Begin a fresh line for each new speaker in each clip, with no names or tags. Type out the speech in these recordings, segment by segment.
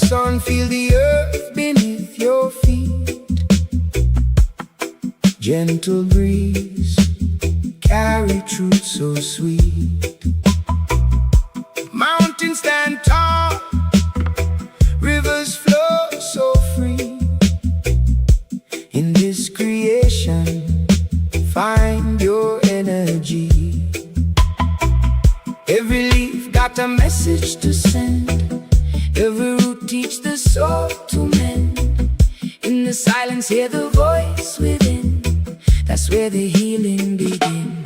sun, feel the earth beneath your feet. Gentle breeze, carry truth so sweet. Mountains stand tall, rivers flow so free. In this creation, find your energy. Every leaf got a message to send. Every root teach the soul to mend. In the silence, hear the voice within. That's where the healing begins.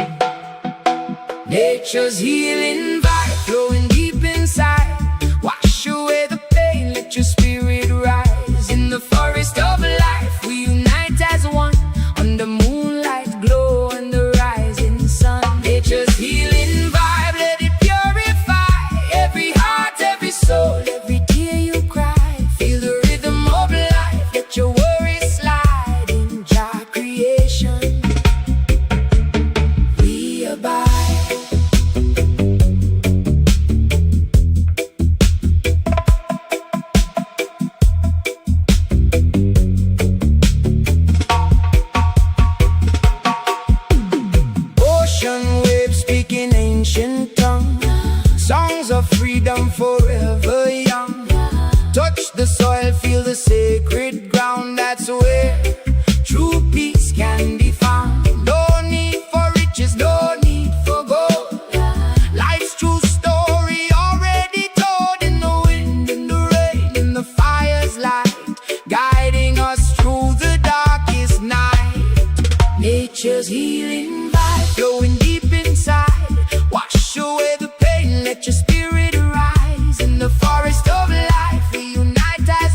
Nature's healing vibe flowing deep inside. Wash away the pain, let your spirit rise. In the forest of life, we unite as one. Under moonlight glow and the rising sun. Nature's healing vibe, let it purify every heart, every soul, every tear you cry. Feel the rhythm of life, let your worries slide. In Jah creation, we abide. Ocean waves speaking ancient tongue, songs of freedom forever young. Touch the soil, feel the sacred ground. That's where true peace can be found. No need for riches, no need for gold. Life's true story already told. In the wind, in the rain, in the fire's light, guiding us through the darkest night. Nature's healing vibe flowing deep inside. Wash away the pain, let your spirit rise. In the forest of life, we unite as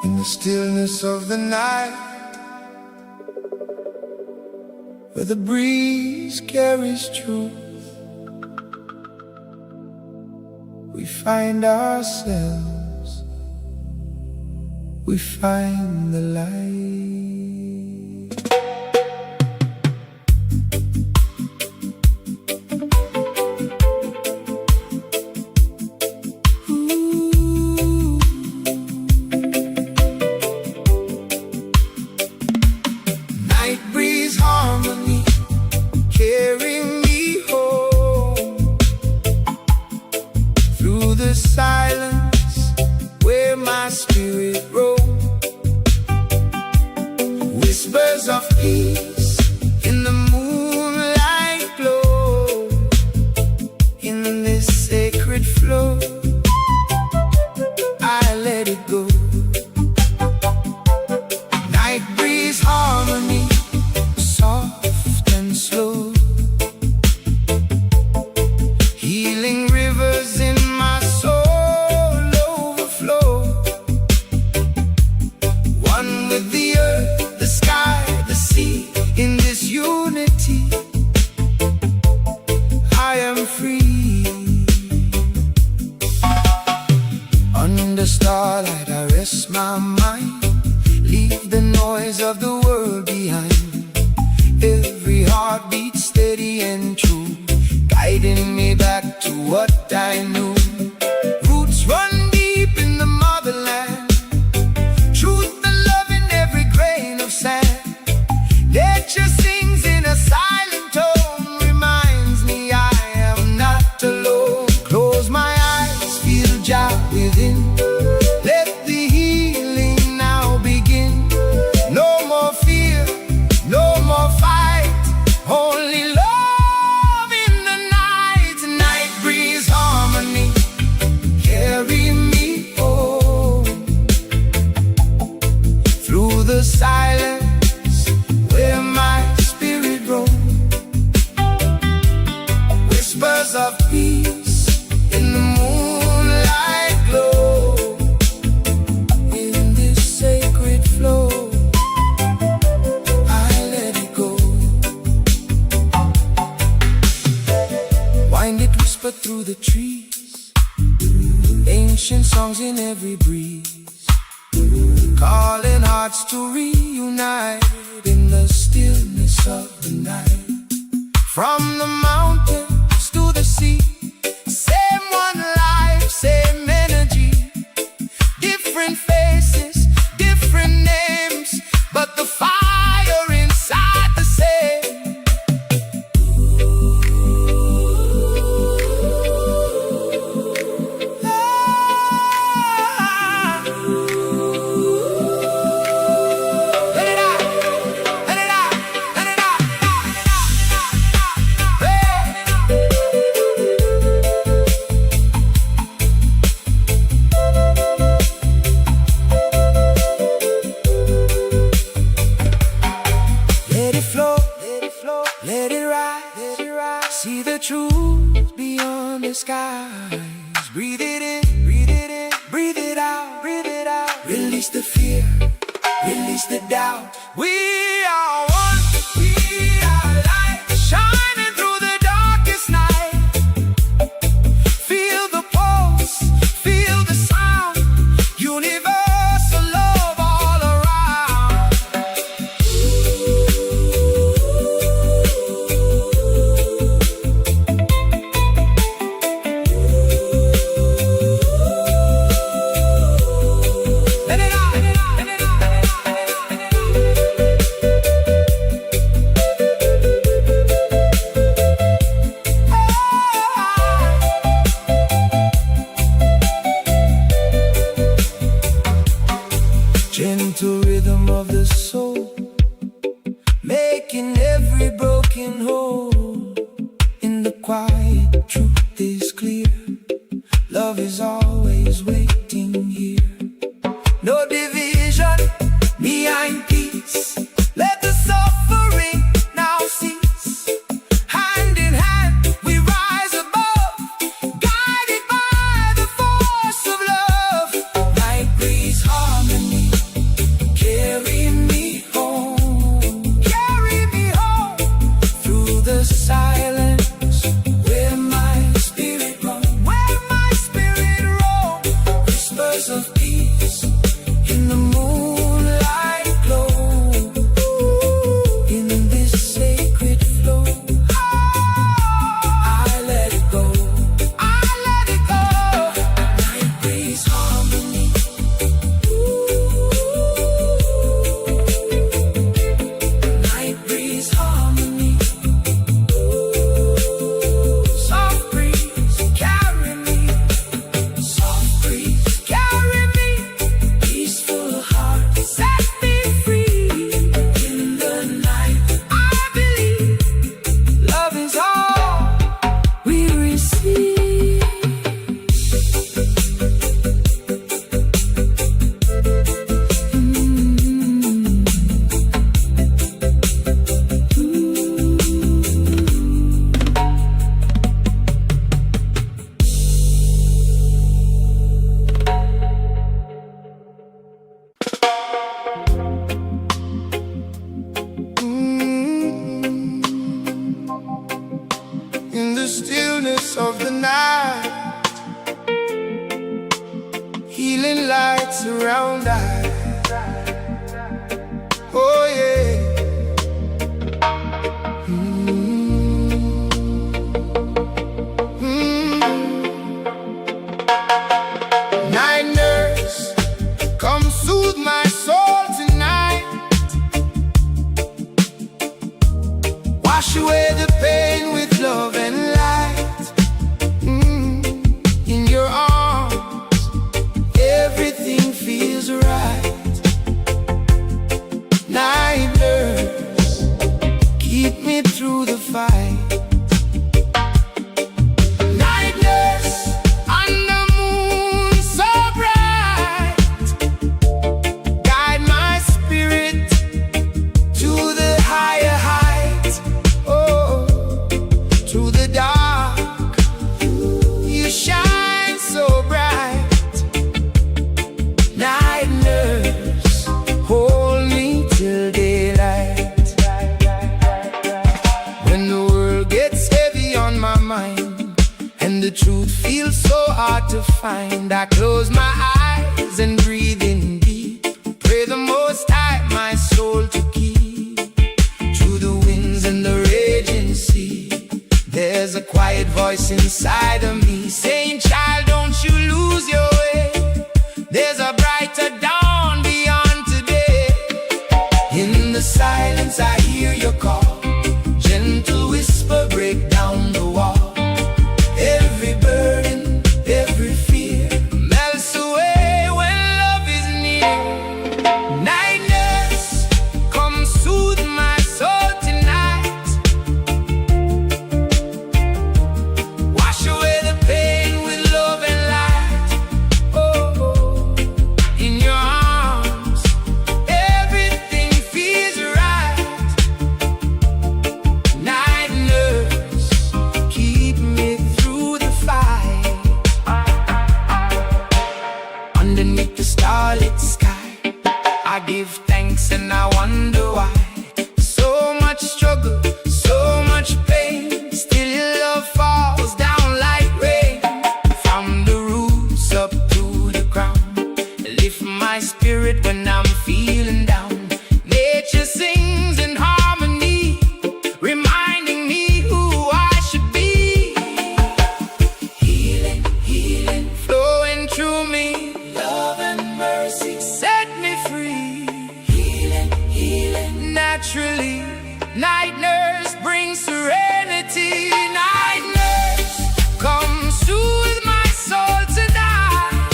In the stillness of the night, where the breeze carries truth, we find ourselves, we find the light. Night breeze harmony, carry me home through the silence where my spirit roams. Whispers of peace in the moonlight glow. In this sacred flow, I let it go. Night breeze harmony, soft and slow, healing rivers in my soul overflow. One with the earth, the sky, the sea. In this unity, I am free. Under starlight, I rest my mind, leave the noise of the world behind. Every heartbeat steady and true, guiding me back to what I knew. Roots run deep in the motherland, truth and love in every grain of sand. Nature sings in a silent tone, reminds me I am not alone. Close my eyes, feel Jah within. Let the healing now begin. No more fear, no more fight, only love in the night. Night breeze harmony, carry me home through the silence where my spirit roams. Whispers of peace in the moonlight glow. In this sacred flow, I let it go. Wind it whisper through the trees, ancient songs in every breeze, calling hearts to reunite in the stillness of the night. From the mountains to the sea, same one life, same energy. Different faces, different names, but the fire inside the same. Let it out, let it out, let it out. Let it flow, let it flow, let it rise, let it rise. See the truth beyond the skies. Breathe it in, breathe it in, breathe it out, breathe it out. Release the fear, release the doubt. We are one, we are light, shining through the darkest night. Feel the pulse, feel the sound, universal love all around. Let it out, let it out, let it out, let it out, let it out. Gentle rhythm of the soul, making every broken hole. In the quiet, truth is clear. Love is always waiting here. No division behind peace. Let the suffering now cease. Hand in hand we rise above, guided by the force of love. Night breeze harmony, surround I. Oh yeah. Night nurse, come soothe my soul tonight. Wash away the pain with love and light. In your arms, everything feels right. Night nurse, keep me through the fight. Night nurse, on the moon so bright, guide my spirit to the higher heights. Oh, through the dark, you shine so bright. Night nurse, hold me till daylight. When the world gets heavy on my mind and the truth feels so hard to find, I close my eyes and breathe in deep. Pray the Most High my soul to keep. Through the winds and the raging sea, there's a quiet voice inside of me saying, child, don't you lose your way. There's a brighter dawn beyond today. In the silence I hear your call. Gentle whisper break down the wall. Every burden, every fear melts away when love is near. Night nurse, come soothe my soul tonight. Wash away the pain with love and light. Oh, in your arms, everything feels right. Night nurse, keep me through the fight. Underneath the starlit sky, I give thanks and I wonder why. So much struggle, so much pain, still your love falls down like rain. From the roots up to the ground, lift my spirit when I'm feeling down. Nature sings in harmony, reminding me who I should be. Healing, healing, flowing through me. Love and mercy set me free. Healing, healing, naturally. Night nurse brings serenity. Night nurse, come soothe my soul tonight.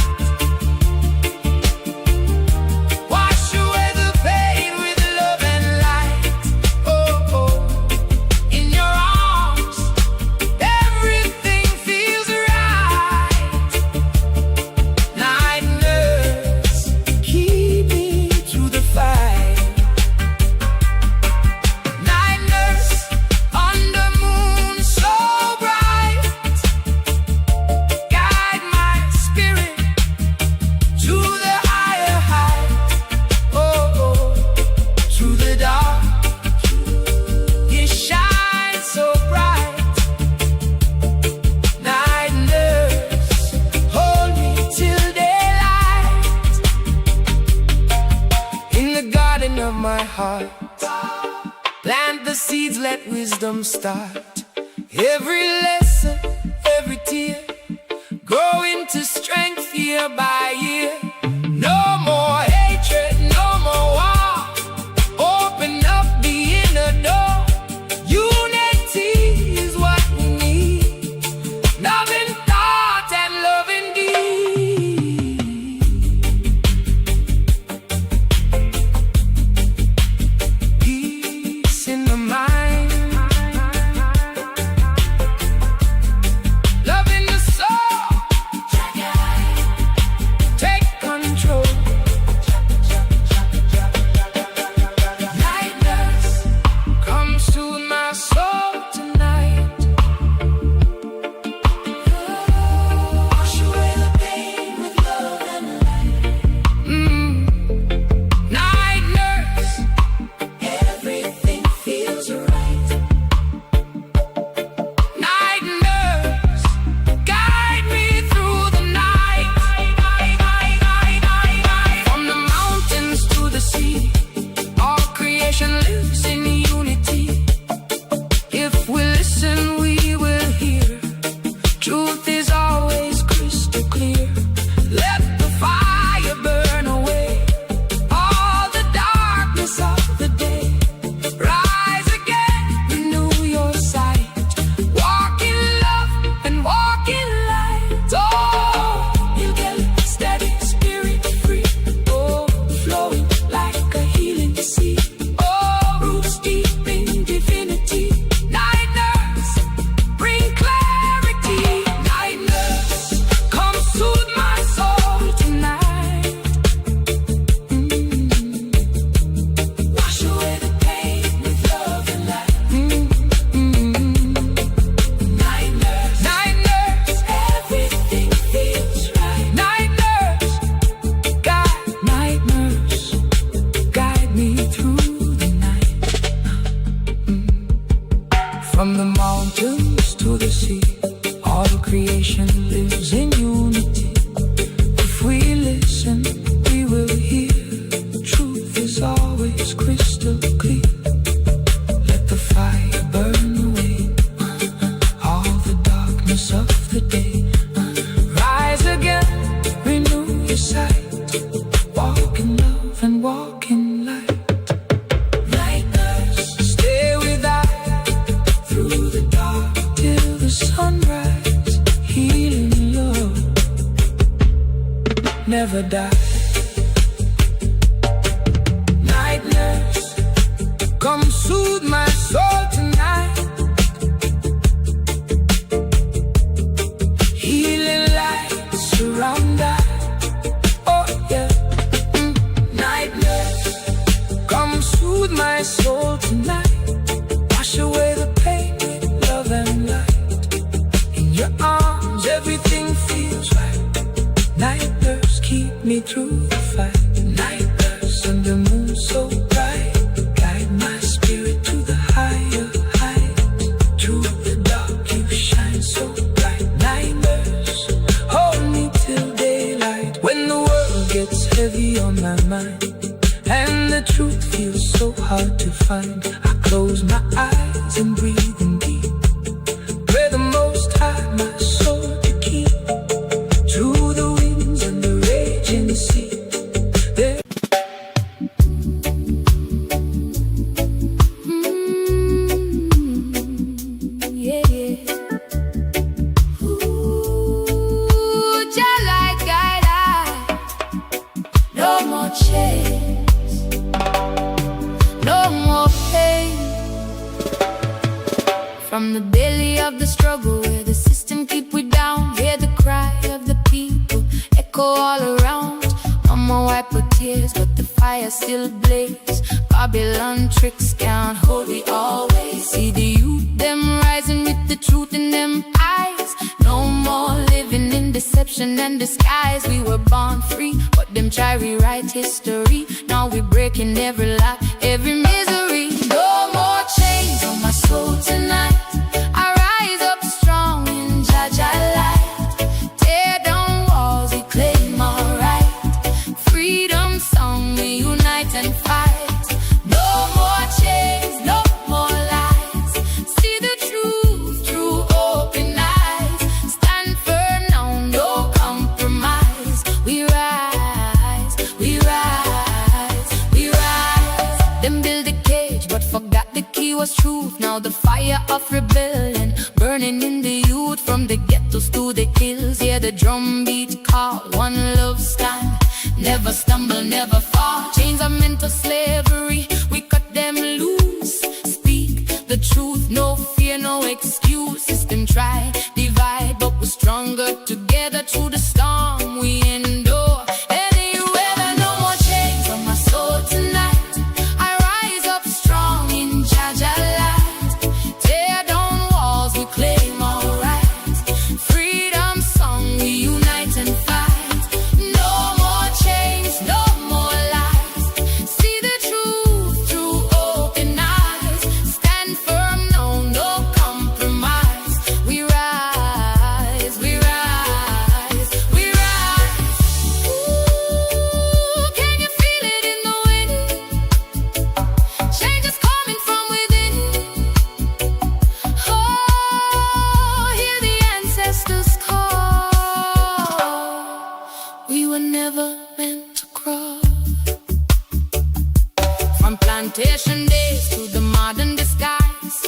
Wash away the pain with love and light. Oh, oh, in your arms, everything feels right. Night nurse, keep me through the fight. Night nurse, on the moon so bright, guide my spirit to the higher height. Oh, oh, through the dark, you shine so bright. Night nurse, hold me till daylight. In the garden of my heart, plant the seeds, let wisdom start. Every lesson, every tear, grow into strength year by year. No more hatred, no more war. Open up the inner door. Unity is what we need. Love in thought and love in deed. Peace in the mind, love in the soul. Take control. love and walk in light. Night nurse, stay with us through the dark till the sunrise. Healing love never die. Night nurse, come soothe my soul tonight. Healing light surround us. Oh yeah. Night nurse, come soothe my soul tonight. Wash away the pain with love and light. In your arms everything feels right. Night nurse, keep me through the fight. Night nurse, under moon so bright, guide my spirit to the higher height. Through the dark you shine so bright. Night nurse, hold me till daylight. When the world gets heavy on my mind and the truth feels so hard to find, I close my eyes and breathe in deep. Pray the Most High my soul to keep. Through the winds and the raging sea, there
yeah, yeah. Ooh, just like guide I, no more chains, no more pain. From the belly of the struggle where the system keep we down, hear the cry of the people echo all around. Mama wipe her tears, but the fire still blaze. Babylon tricks can't hold it always. See the youth, them rising with the truth in them eyes. No more living in deception and disguise. We were born free, but them try rewrite history. Now we breaking every lock, every misery. No more chains on my soul tonight. I rise up strong in Jaja light. Tear down walls, we claim our right. Freedom song, we unite and fight. No more chains, no more lies. See the truth through open eyes. Stand firm now, no compromise. We rise, we rise, we rise. Them build a cage but forgot the key was truth. Now the fire of rebellion burning in the youth. From the ghettos to the hills, hear the drum beat call. One love stand, never stumble, never fall. Chains of mental slavery, we cut them loose. Speak the truth, no fear, no excuse. System try, divide, but we're stronger together. Through the storm we endure any weather. No more chains on my soul tonight. I rise up strong in Jaja light. Tear down walls, we claim our right. Freedom song, we unite and fight. No more chains, no more lies. See the truth through open eyes. Stand firm, no compromise. We rise, we rise, we rise. Ooh, can you feel it in the wind? Change is coming from within. Oh, hear the ancestors call. We were never meant to crawl. From plantation days to the modern disguise,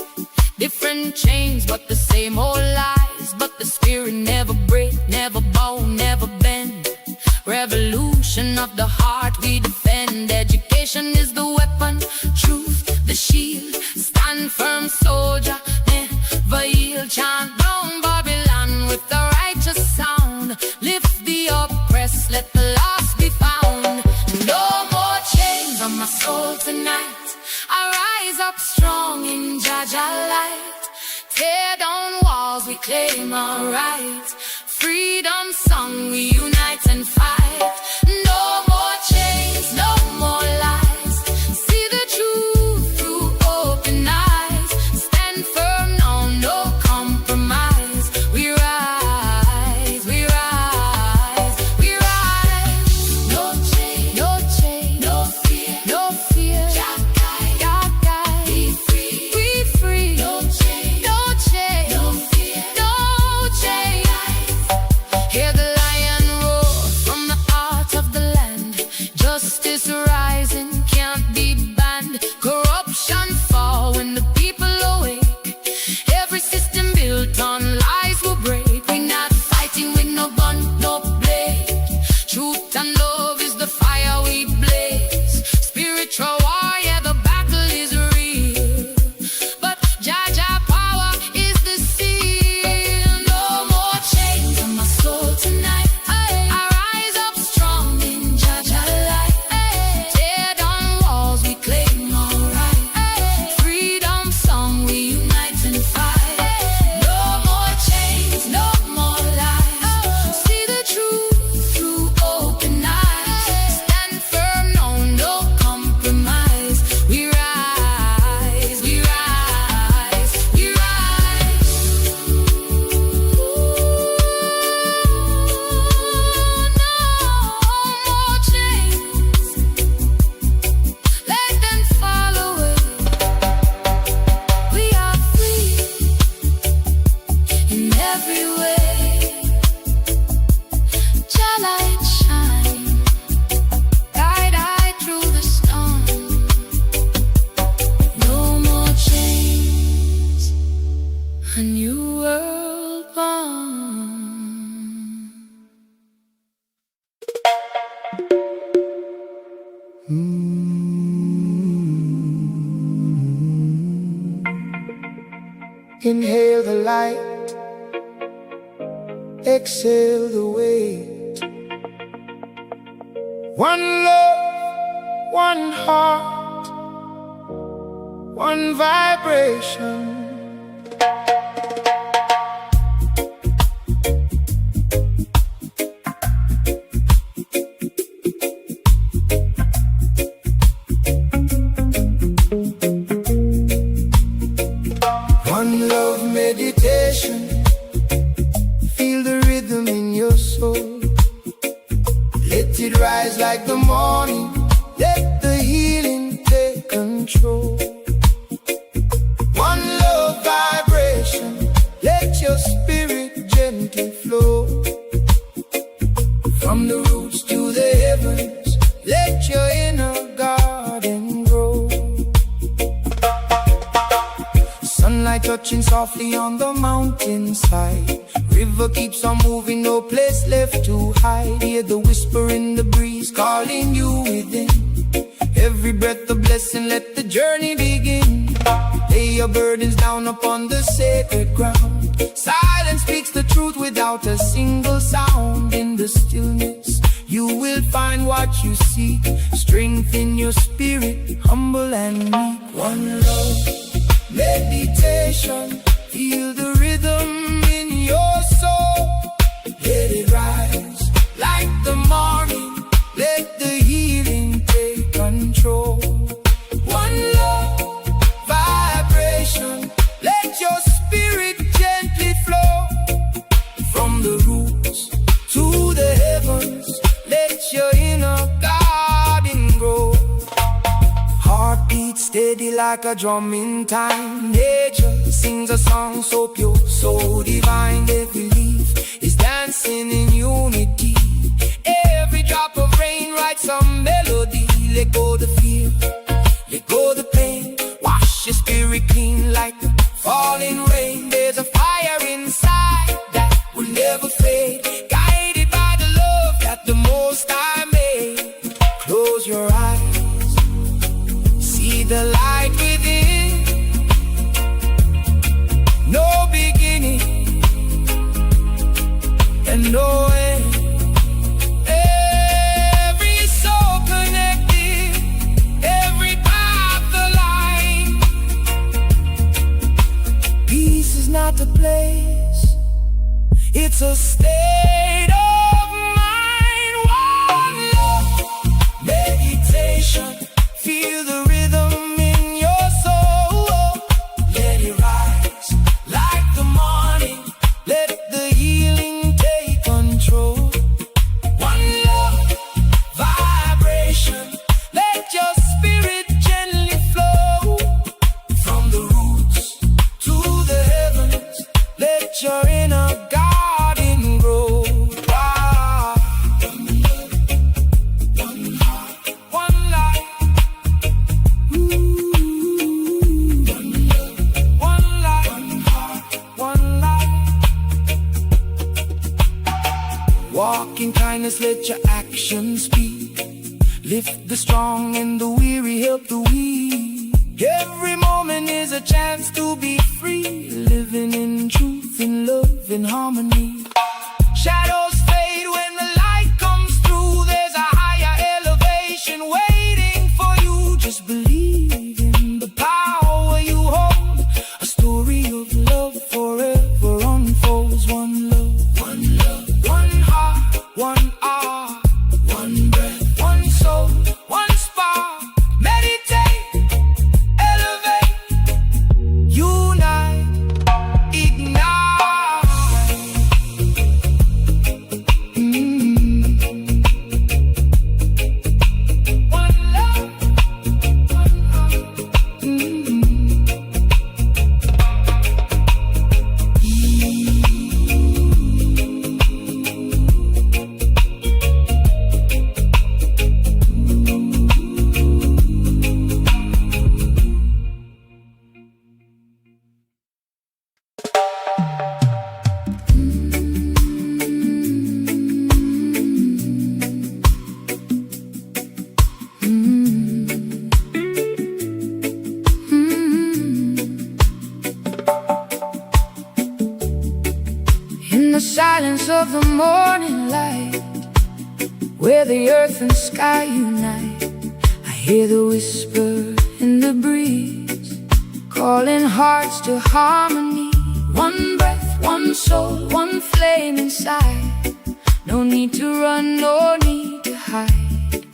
different chains but the same old lies. But the spirit never break, never bow, never bend. Revolution of the heart we defend. Education is the weapon, truth the shield. Stand firm soldier, never yield. Chant down Babylon with the righteous sound. Lift the oppressed, let the lost be found. No more chains on my soul tonight. I rise up strong in Jaja light. Tear down walls, we claim our right. Freedom song, we unite and fight. No more chains, no more lies. See the truth through open eyes. Stand firm now, no compromise. We rise, we rise, we rise. No chain, no chain, no fear, no fear. Be free, be free. No chain, no chain, no fear, no chain. Hear the lion roar from the justice rising, can't be banned. Corruption fall when the people awake. Every system built on lies will break. We're not fighting with no gun, no blade. Truth and love is the fire we blaze. Spiritual war, yeah, the battle is real. But Jaja power is the seal. No more chains on my soul tonight. I rise up strong in Jaja light. Tear down walls, we claim our right. Freedom song, we unite and fight. No more chains, no more lies. See the truth through open eyes. Stand firm, no compromise. We rise, we rise, we rise. No more chains. Let them fall away. We are free in every way. Your light shine, guide I through the storm. No more chains, a new world born.
Inhale the light, exhale the weight. One love, one heart, one vibration. One love meditation. Feel the rhythm in your soul. Let it rise like the morning. Let the healing take control. One love vibration. Let your spirit gently flow. From the roots to the heavens, let your inner garden grow. Sunlight touching softly on the mountainside. River keeps on moving, no place left to hide. Hear the whisper in the breeze calling you within. Every breath a blessing, let the journey begin. Lay your burdens down upon the sacred ground. Silence speaks the truth without a single sound. In the stillness you will find what you seek. Strength in your spirit, humble and meek. One love meditation. Feel the rhythm in your soul. Let it rise like the morning. Let the healing take control. One love vibration. Let your spirit gently flow. From the roots to the heavens, let your inner garden grow. Heartbeat steady like a drum in time. Nature sings a song so pure, so divine. Every leaf is dancing in unity. Every drop of rain writes a melody. Let go the fear, let go the pain. Wash your spirit clean like the falling rain. There's a fire inside that will never fade. Guided by the love that the Most High made. Close your eyes, see the light within. No beginning and no end. Every soul connected, every path aligned. Peace is not a place, it's a state of mind. One love meditation. Feel the rhythm in your soul. Let it rise like the morning. Let the healing take control. kindness, let your actions speak. Lift the strong and the weary, help the weak. Every moment is a chance to be free, living in truth, in love, in harmony. Shadows fade when the light comes through. There's a higher elevation waiting for you. Just believe in the power you hold. A story of love forever unfolds. One love, one heart, one art, one breath, one soul, one spark. Meditate, elevate, unite, ignite. One love, one heart. In the silence of the morning light, where the earth and sky unite, I hear the whisper in the breeze, calling hearts to harmony. One breath, one soul, one flame inside. No need to run, no need to hide.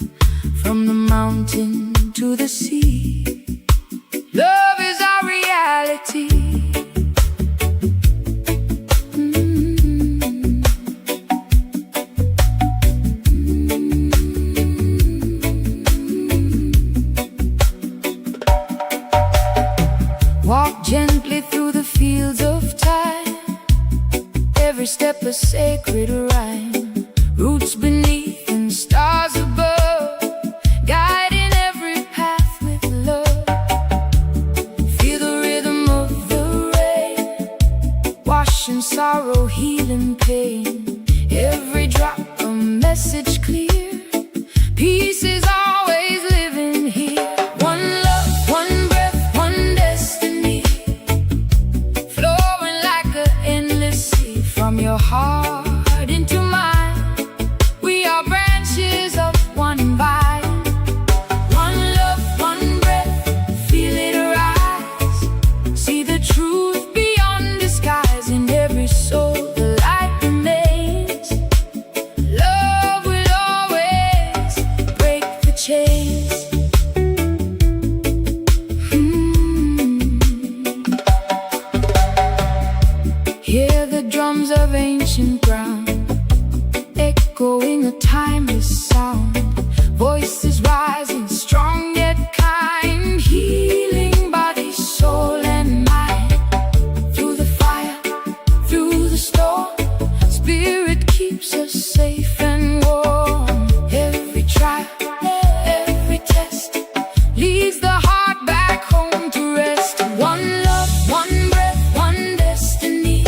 From the mountain to the sea, love is our reality. Walk gently through the fields of time, every step a sacred rhyme. Roots beneath and stars above, guiding every path with love. Feel the rhythm of the rain, washing sorrow, healing pain. Every drop a message clear, peace is always living here. One love, one breath, one destiny, flowing like an endless sea. From your heart into mine, we are branches of one vine. One love, one breath, feel it rise. See the truth beyond disguise. In every soul the light remains. Love will always break the chains. Hear the drums of ancient ground, echoing a timeless sound. Voices rising, strong yet kind, healing body, soul and mind. Through the fire, through the storm, spirit keeps us safe and warm. Every trial, every test leads the heart back home to rest. One love, one breath, one destiny,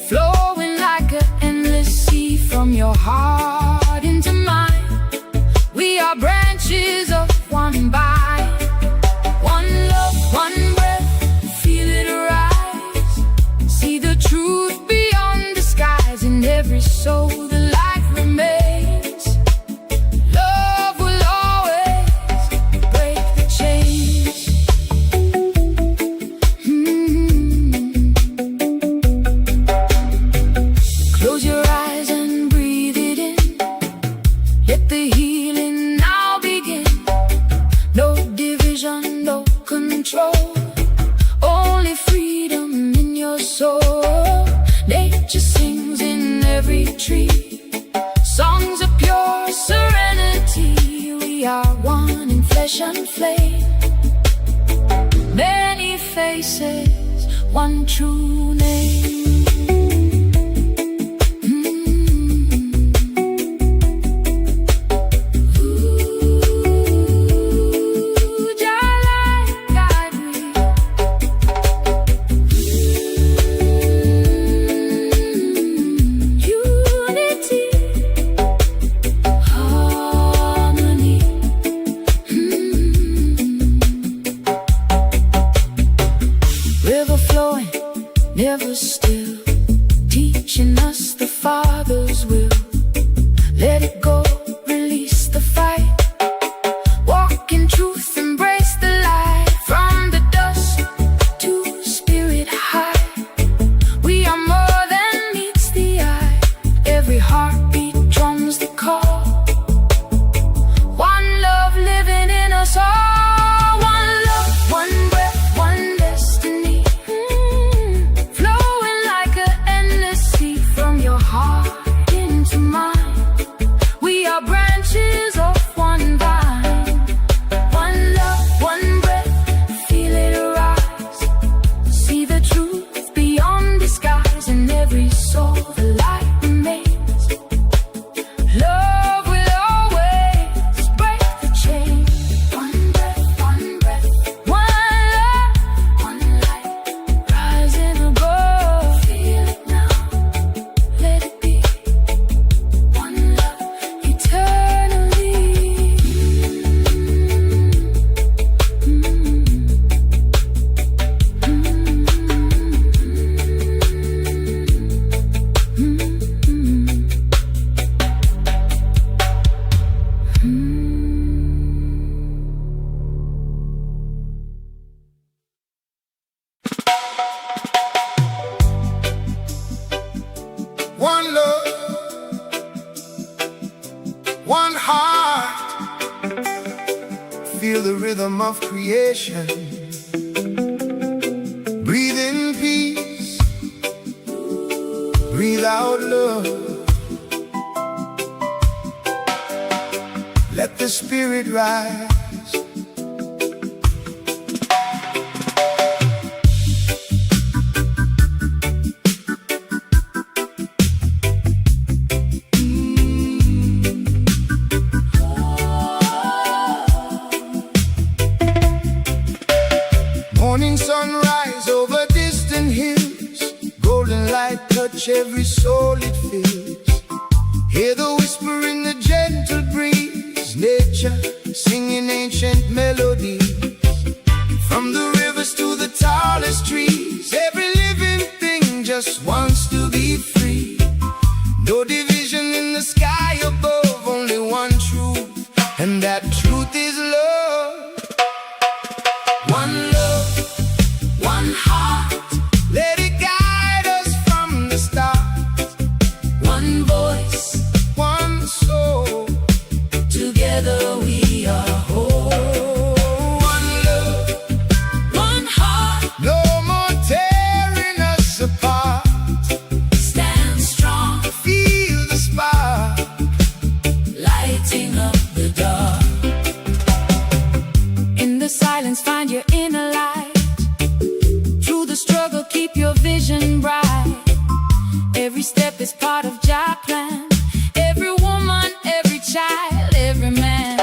flowing like an endless sea. From your heart into mine, we are branches of one vine. One love, one breath, feel it rise. See the truth beyond disguise. In every soul the light remains. Love will always break the chains. Close your eyes and breathe it in. Let the healing now begin. No division, no control, only freedom in your soul. Nature sings in every tree, songs of pure serenity. We are one in flesh and flame. Many faces, one true name. Unity.
us all. One love, one breath, one destiny, flowing like an endless sea from your heart into mine. We are branches of one vine. One love, one breath, feel it rise. See the truth beyond disguise. In every soul the light remains. Love will always break the chain. One breath, one breath, one love, one light, rising above. Feel it now, let it be. One love, eternally.
One love, one heart. Feel the rhythm of creation. Breathe in peace, breathe out love. Let the spirit rise. Morning sunrise over distant hills, golden light touch every soul it fills. Hear the whisper in the gentle breeze, nature singing ancient melodies. From the rivers to the tallest trees, every living thing just wants to be free. No division in the sky above, only one truth, and that truth is love. One love, one heart, let it guide us from the start. One voice, one soul, together we are whole. One love, one heart, no more tearing us apart. Stand strong, feel the spark, lighting up the dark.
In the silence, find your inner light. Through the struggle, keep your vision bright. Every step is part of Jah plan. Every woman, every child, every man.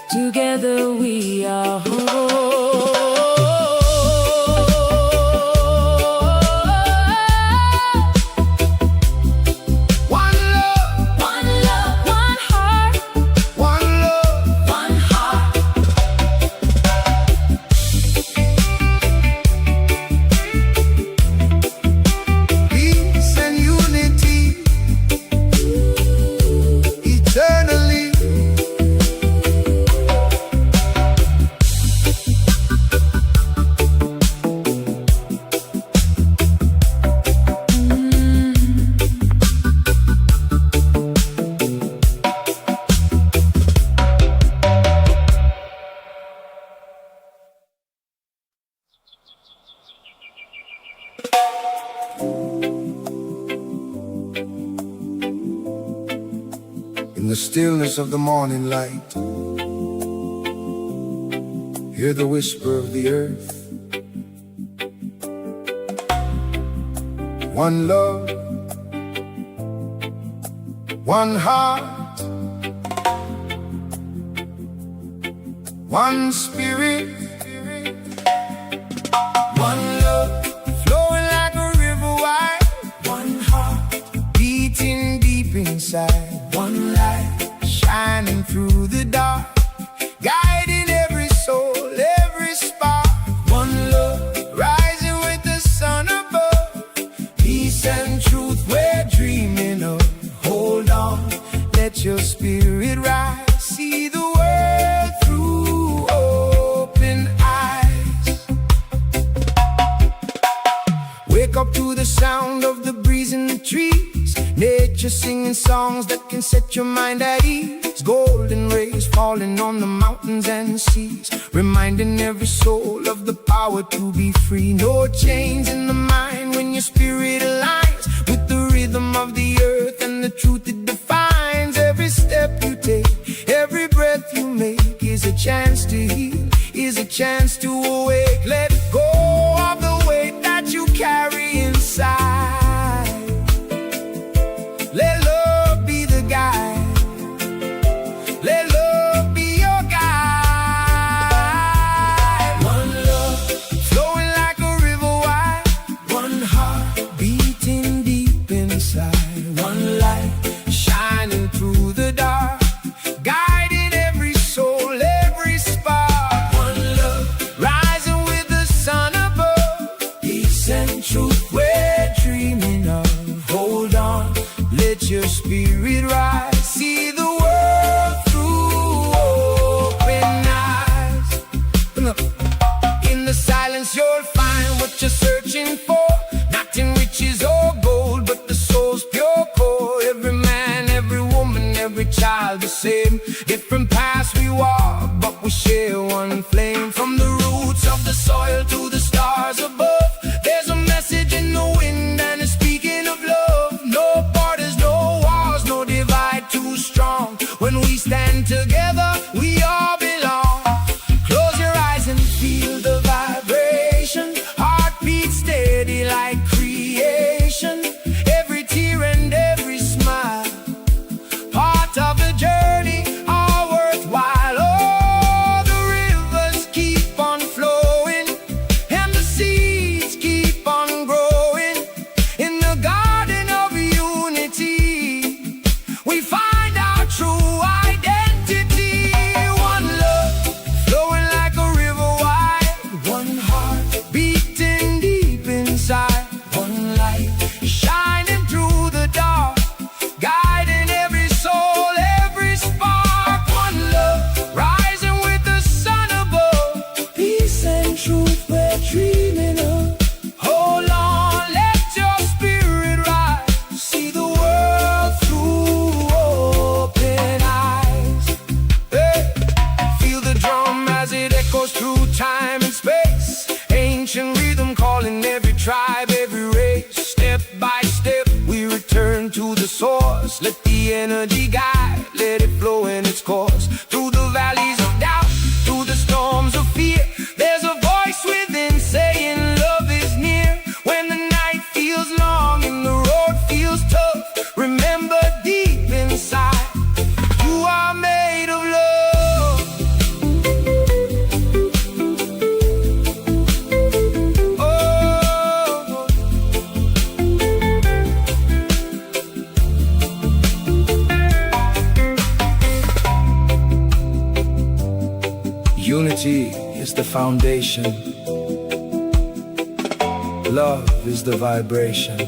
Together we are whole.
In the stillness of the morning light, hear the whisper of the earth. One love, one heart, one spirit, one love, flowing like a river wide, one heart, beating deep inside, one light, shining through the dark, guiding every soul, every spark, one love, rising with the sun above, peace and truth we're dreaming of. Hold on, let your spirit rise, see the world through open eyes. Wake up to the sound of the breeze in the trees, nature singing songs that can set your mind at ease. Golden rays falling on the mountains and seas, reminding every soul of the power to be free. No chains in the mind when your spirit aligns with the rhythm of the earth and the truth it defines. Every step you take, every breath you make is a chance to heal, is a chance to awake. Let go of the weight that you carry inside. Let love be the guide. Let love be your guide. One love, flowing like a river wide. One heart, beating deep inside. One light, shining through the dark, guiding every soul, every spark. One love, rising Unity is the foundation. Love is the vibration.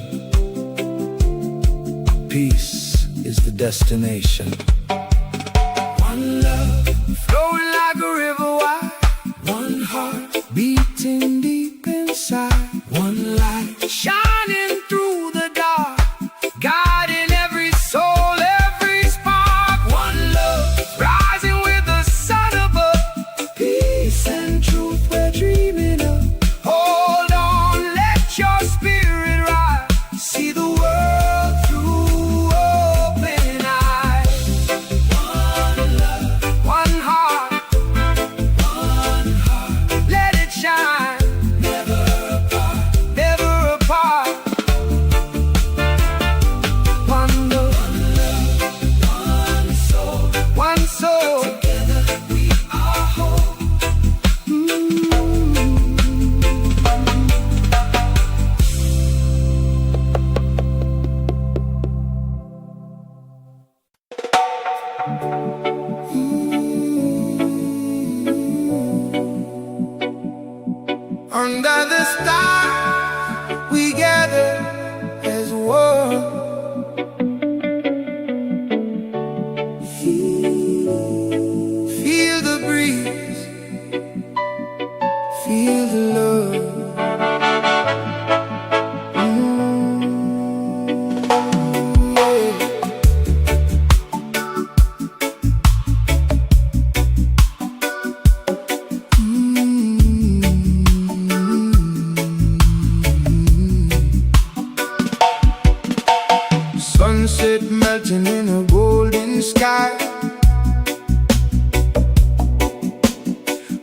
Peace is the destination. One love flowing like a river wide. One heart beating deep inside. One light shining through the dark, guiding every soul, every spark. One love rising with the sun above. Peace and truth we're dreaming of. Hold on, let your spirit rise. See the world through open eyes. One love, one heart, let it shine. Never apart, never apart. One love, one soul, one soul. Together we are whole. Under the stars, we gather as one. Feel the breeze, feel the love. Sunset melting in a golden sky.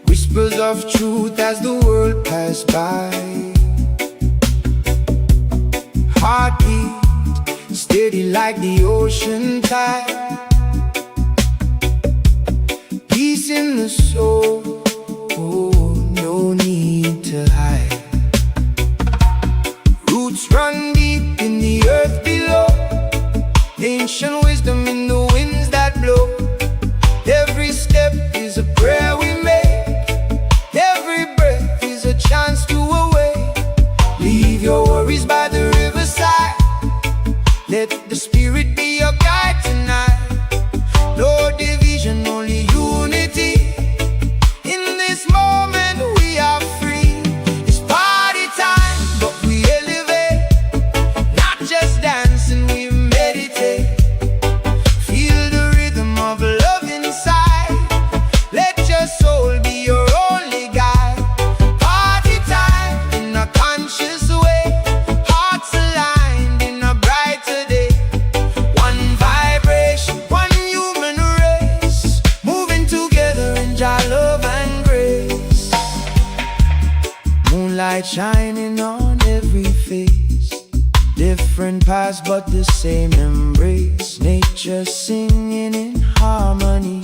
Whispers of truth as the world pass by. Heartbeat steady like the ocean tide. Peace in the soul, oh, no need to hide. Roots run deep in the earth below. Ancient wisdom in the winds that blow. Every step is a prayer we make. Every breath is a chance to awake. Leave your worries by the riverside. Let the spirit be your guide tonight. No division, only unity. In this moment we are free. It's party time, but we elevate. Not just dancing, we meditate. Feel the rhythm of love inside. Let your soul be your only guide. Party time in a conscious way. Hearts aligned in a brighter day. One vibration, one human race, moving together in Jah love and grace. Moonlight shining on every face. Different paths but the same embrace. Nature singing in harmony.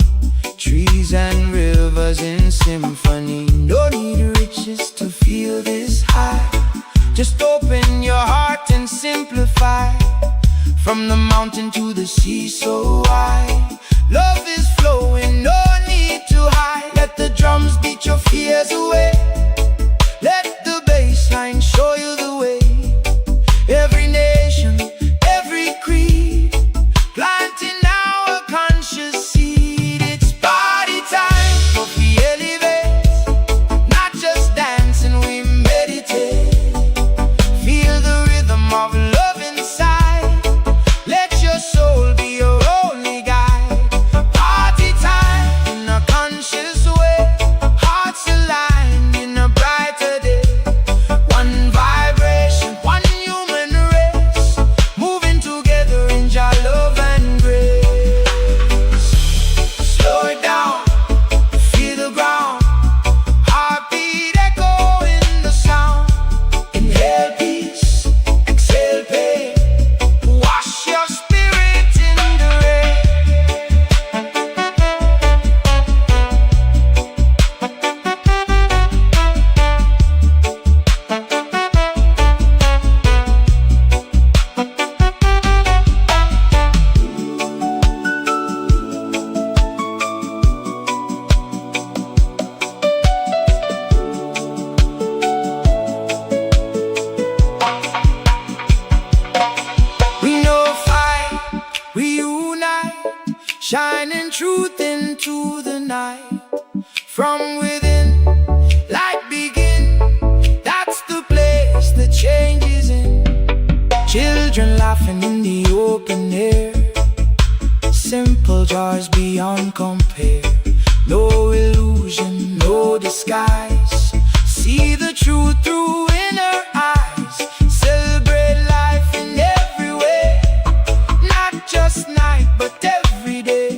Trees and rivers in symphony. No need riches to feel this high. Just open your heart and simplify. From the mountain to the sea so wide. Love is flowing, no need to hide. Let the drums beat your fears away. Let the bass line show you the way. Every nation, every creed, planting our conscious seed. It's party time, but we elevate. Not just dancing, we meditate. Feel the rhythm of love inside. Let your soul be your only guide. Party time night. From within, light begin. That's the place the change is in. Children laughing in the open air. Simple joys beyond compare. No illusion, no disguise. See the truth through inner eyes. Celebrate life in every way. Not just night, but every day.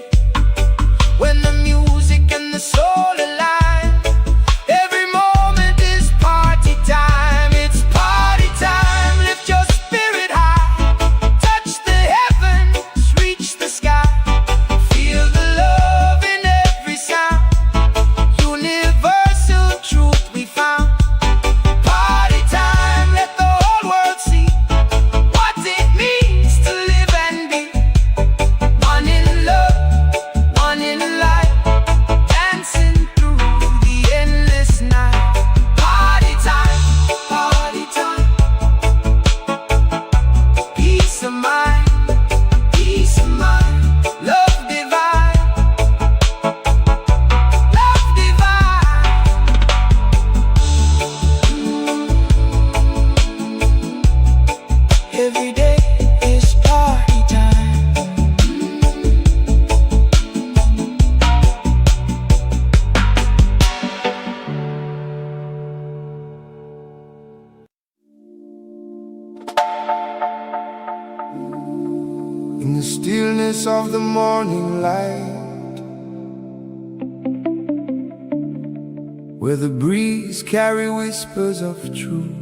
When the music and the soul align, every moment is party time. It's party time. Lift your spirit high. Touch the heavens, reach the sky. Feel the love in every sound. Universal truth we found. Party time, let the whole world see what it means to live and be. One in love, one in light, dancing through the endless night. Party time, party time. Peace of mind, peace of mind. Love divine, love divine. Every day is party time. In the stillness of the morning light, where the breeze carry whispers of truth,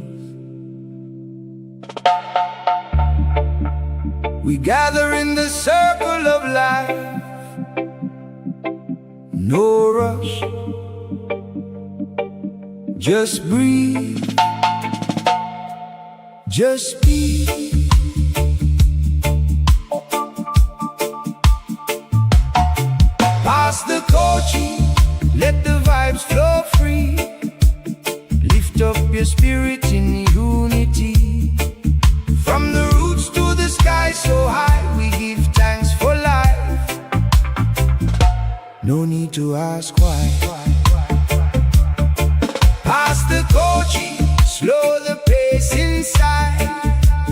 we gather in the circle of life. No rush, just breathe, just be. Pass the coaching, let the vibes flow free. Lift up your spirit in unity. From the roots to the sky so high, we give thanks for life. No need to ask why. Pass the coaching, slow the pace inside.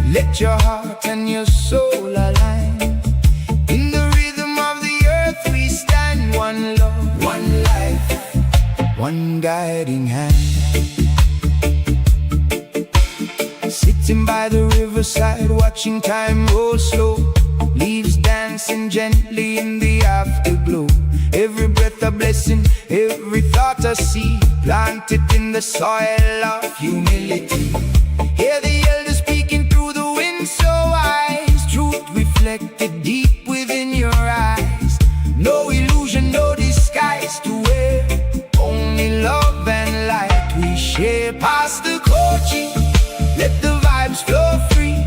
Let your heart and your soul align. In the rhythm of the earth we stand. One love, one life, one guiding hand. Sitting by the riverside, watching time roll slow. Leaves dancing gently in the afterglow. Every breath a blessing, every thought a seed. Planted in the soil of humility. Hear the elders speaking through the wind so wise. Truth reflected deep within your eyes. No illusion, no disguise to wear. Only love and light we share. Past the coaching, let the vibes flow free.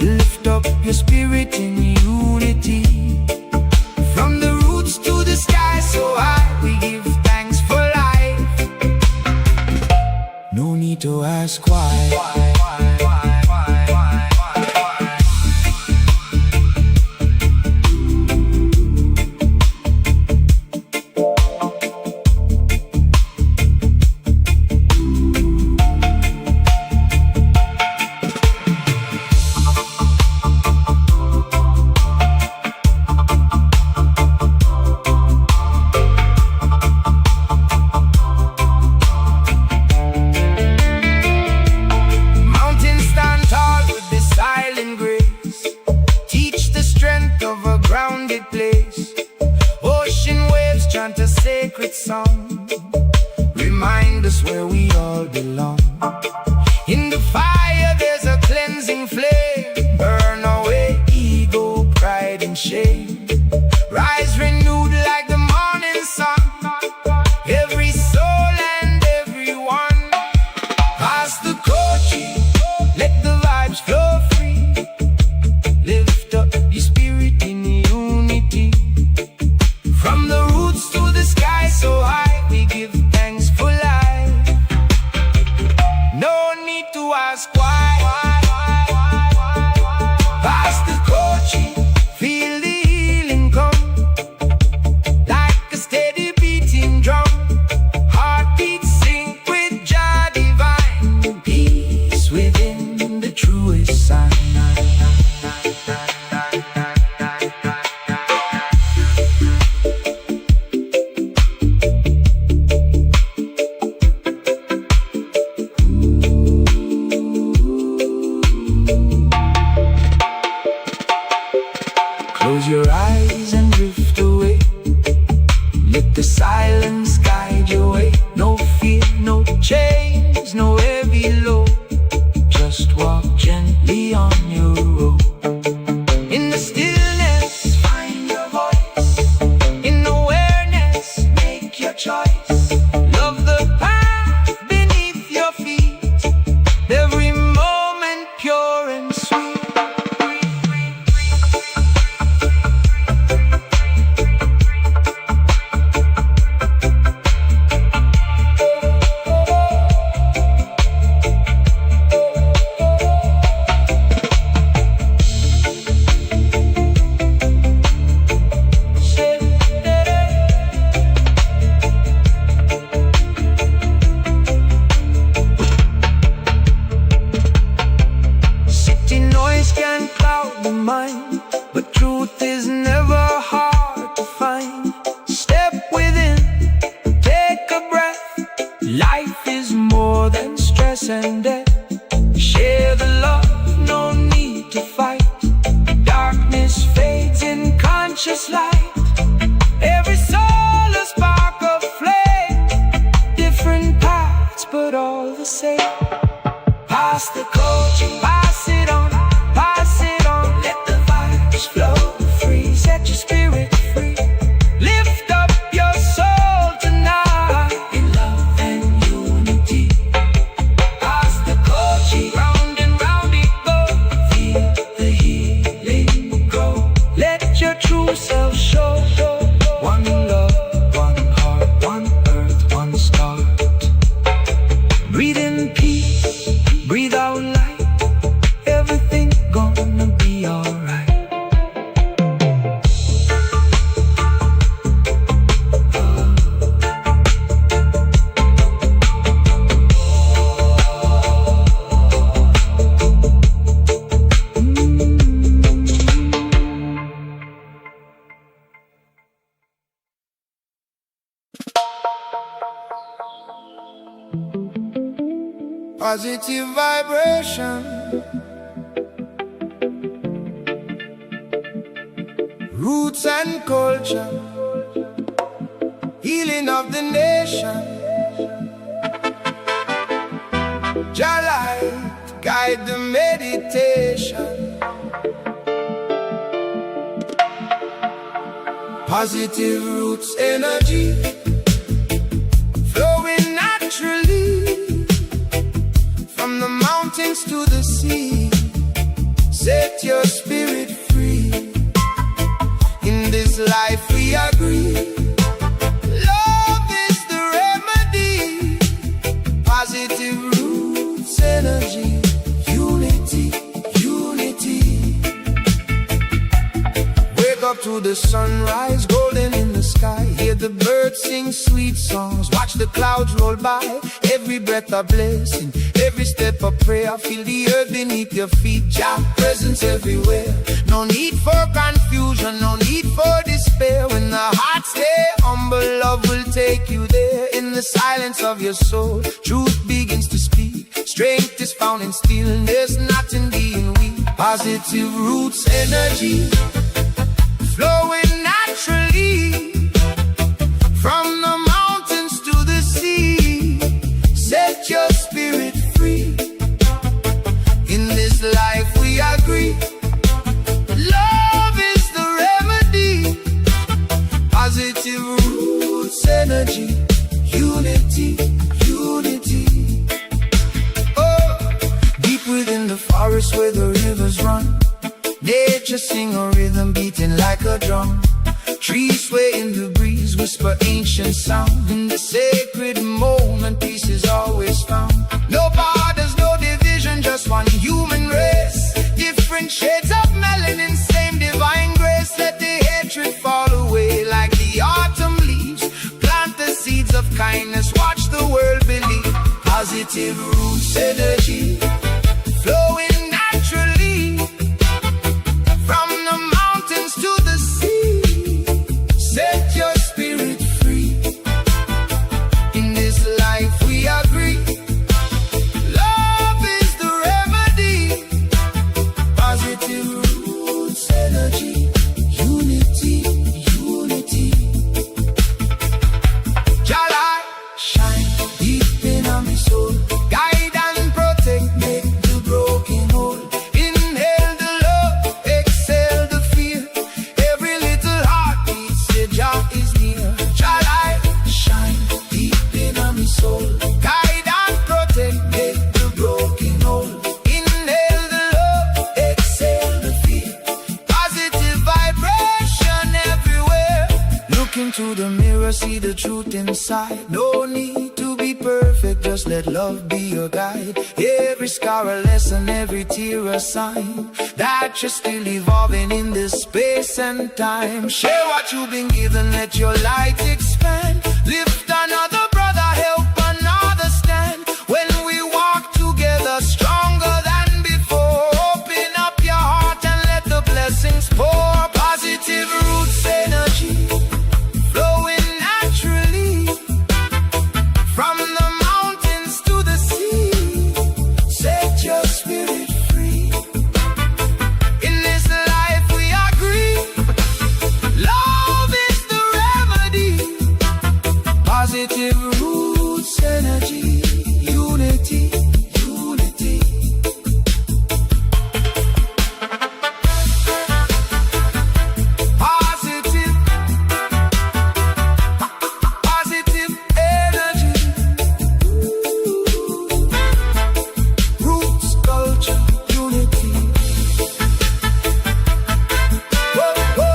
Lift up your spirit in unity. From the roots to the sky so high, we give thanks for life. No need to ask why. Chant a sacred song, remind us where we all belong. In the fire there's a cleansing flame. Burn away ego, pride and shame. Rise renewed like the morning sun. Every soul and everyone. Pass the coaching, let the vibes flow free. Lift up your spirit in unity. From the roots to the sky so high, we give thanks for life. No need to ask why. Pass the coaching, feel the healing come. Like a steady silence guide your way. No fear, no chains, no heavy load. Just walk gently on your road. In the stillness, find your voice. In awareness, make your choice. Love the path beneath your feet. Every moment pure and sweet. Can cloud the mind, but truth is never hard to find. Step within, take a breath. Life is more than stress and death. Share the love, no need to fight. Darkness fades in conscious light. Every soul a spark of flame. Different paths, but all the same. Pass the coaching, pass it on. Pass it on, let the vibes flow free. Set your spirit free. Lift up your soul tonight in love and unity. Pass the coaching, round and round it go. Feel the healing grow. Let your true self show. One love, one heart, one earth, one start. Breathe in peace, breathe out light. Everything gonna be alright. Positive vibration. Roots and culture, healing of the nation. Jah light guide the meditation. Positive roots energy flowing naturally from the mountains to the sea. Set your spirit free. In this life we agree, love is the remedy. Positive roots energy, unity, unity. Wake up to the sunrise, golden in the sky. Hear the birds sing sweet songs, watch the clouds roll by. Every breath a blessing, every step a prayer. Feel the earth beneath your feet, Jah presence everywhere. No need for confusion, no need for despair. When the heart stay humble, love will take you there. In the silence of your soul, truth begins to speak. Strength is found in stillness, not in being weak. Positive roots energy flowing naturally from the mountains to the sea. Set your spirit free. In this life we agree, love is the remedy. Positive roots energy, unity, unity. Oh, deep within the forest where the rivers run, nature sing a rhythm beating like a drum. Trees sway in the breeze, whisper ancient sound. In the sacred moment, peace is always found. No borders, no division, just one human race. Different shades of melanin, same divine grace. Let the hatred fall away like the autumn leaves. Plant the seeds of kindness, watch the world believe. Positive roots energy flowing naturally from the mountains to the sea. Set your spirit free. In this life we agree, love is the remedy. Positive roots energy, unity, unity. the truth inside. No need to be perfect, just let love be your guide. Every scar a lesson, every tear a sign that you're still evolving in this space and time. Share what you've been given, let your light expand. Lift another brother, help another stand. When we walk together, stronger than before. Open up your heart and let the blessings pour. Positive roots energy flowing naturally from the mountains to the sea. Set your spirit free. In this life we agree, love is the remedy. Positive roots energy, unity, unity. Positive, positive energy. Roots, culture, unity. Whoa, whoa.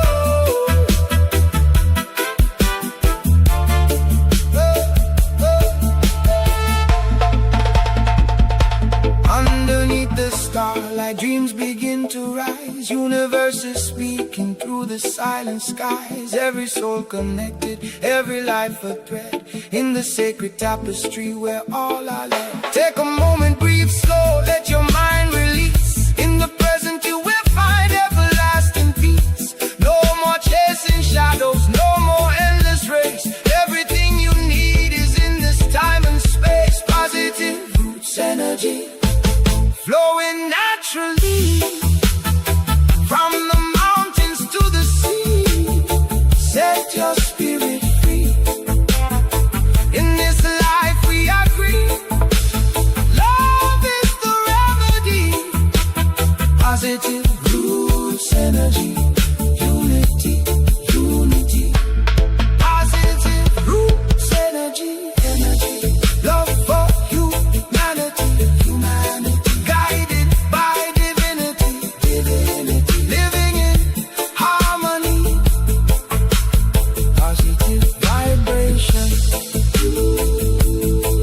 Underneath the starlight, dreams begin to rise. Universe is speaking through the silent skies. Every soul connected, every life a thread in the sacred tapestry where all are led. Take a moment, breathe slow, let your mind release. In the present you will find everlasting peace. No more chasing shadows, no more endless race. Everything you need is in this time and space. Positive roots energy flowing naturally from the mountains to the sea. Set your spirit free. In this life we agree, love is the remedy. Positive roots energy, unity, unity. Positive roots energy, energy. Love for humanity, humanity. Guided by divinity, divinity. Living in harmony. Positive vibration,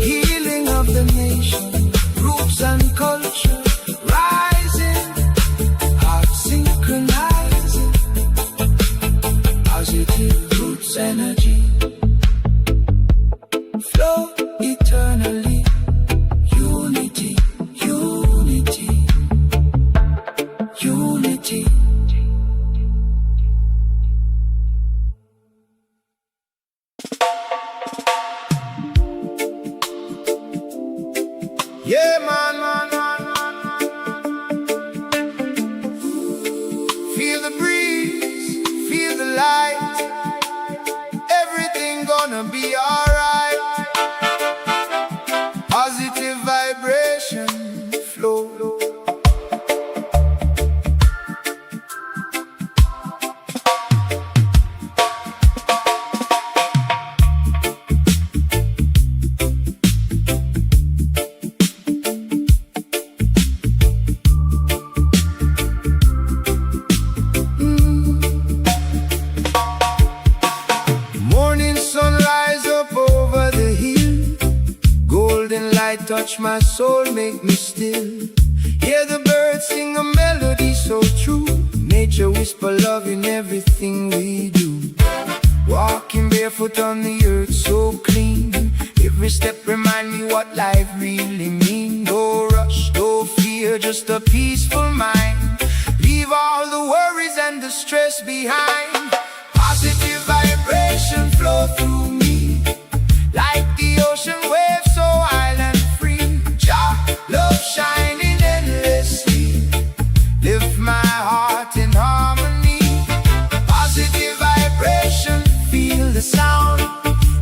healing of the nation. Roots and culture rising, hearts synchronizing. Positive roots energy flow eternally. Unity, unity, unity. Yeah, man, man, man, man, man. Feel the breeze, feel the light. Everything gonna be alright. Positive vibration flow. Morning sunrise up over the hill. Golden light touch my soul, make me still. Hear the birds sing a melody so true. Nature whisper love in everything we do. Walking barefoot on the earth so clean. Every step remind me what life really means. No rush, no fear, just a peaceful mind. Leave all the worries and the stress behind. Positive vibration flow through me, like the ocean waves so wild and free. Jah, love shining endlessly. Lift my heart in harmony. Positive vibration, feel the sound.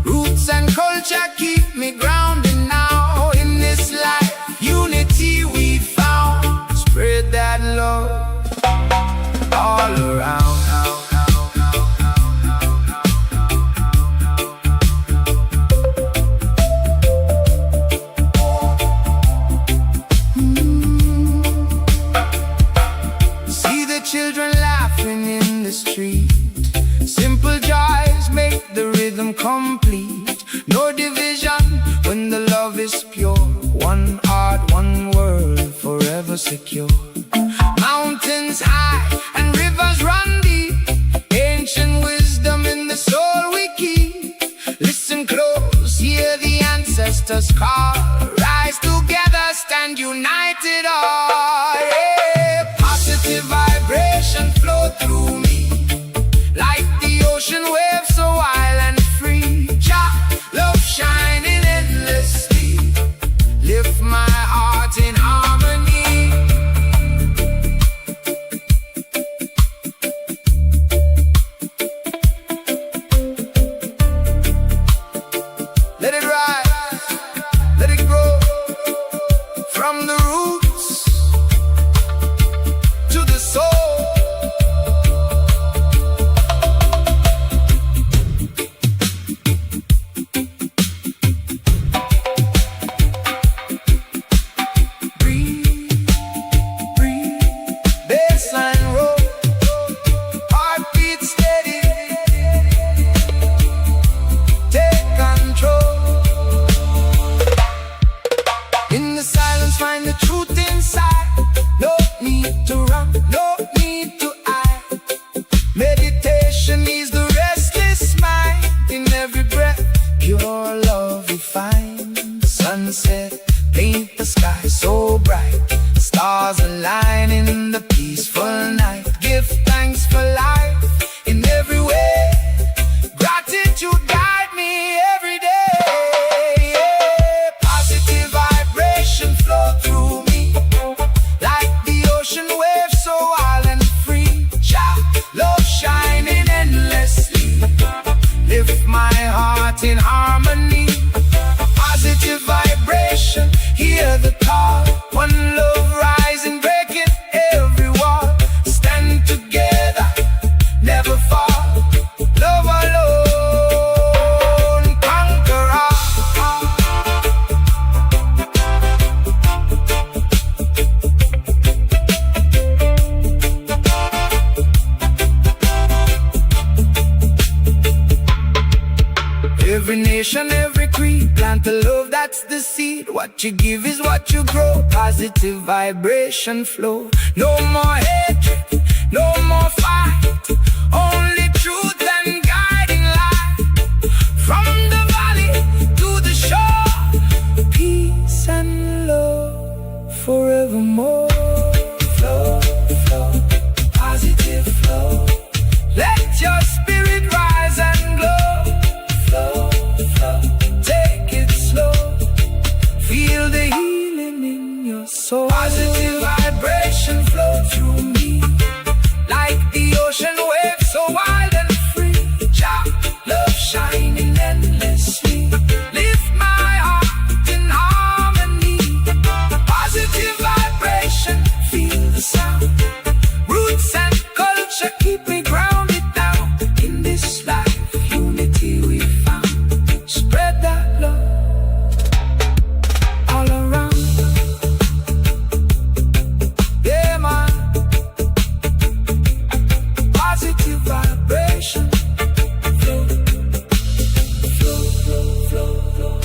Roots and culture keep me grounded now. In this life, unity we found. Spread that love all around. no division when the love is pure. One heart, one world, forever secure. Mountains high and rivers run deep, ancient wisdom in the soul we keep. Listen close, hear the ancestors call. Rise together, stand united all. Yeah. Positive vibration flow through me, like the ocean wave so wild and free. Love shining endlessly, lift my heart in harmony. Let it rise, let it grow, from the roots to the soul. Find the truth inside. No need to run, no need to hide. Meditation is the restless mind. In every breath, pure love we find. Sunset, paint the sky so bright. Stars align in the peaceful night. Give thanks for life in every way. Gratitude guide me every day. Flow through me, like the ocean wave so wild and free. Love shining endlessly, lift my heart in harmony. Positive vibration, hear the call. One love rising, breaking every wall. Stand together, never fall. Love alone, conquer all. Every nation, every creed, plant the love, that's the seed. What you give is what you grow. Positive vibration flow. No more hatred, no more fight. Only truth and guiding light. From the valley to the shore, peace and love forevermore. Flow, flow, positive flow. Let your spirit rise and glow. Flow, flow, take it slow. Feel the healing in your soul. Positive vibration flow through me, like the ocean wave so wild and free. Love shining endlessly, lift my heart in harmony. Positive vibration, feel the sound. Roots and culture keep me grounded down. In this life, unity we found. Spread that love all around. Yeah, man. Positive vibration. Flow, flow, flow, flow, flow.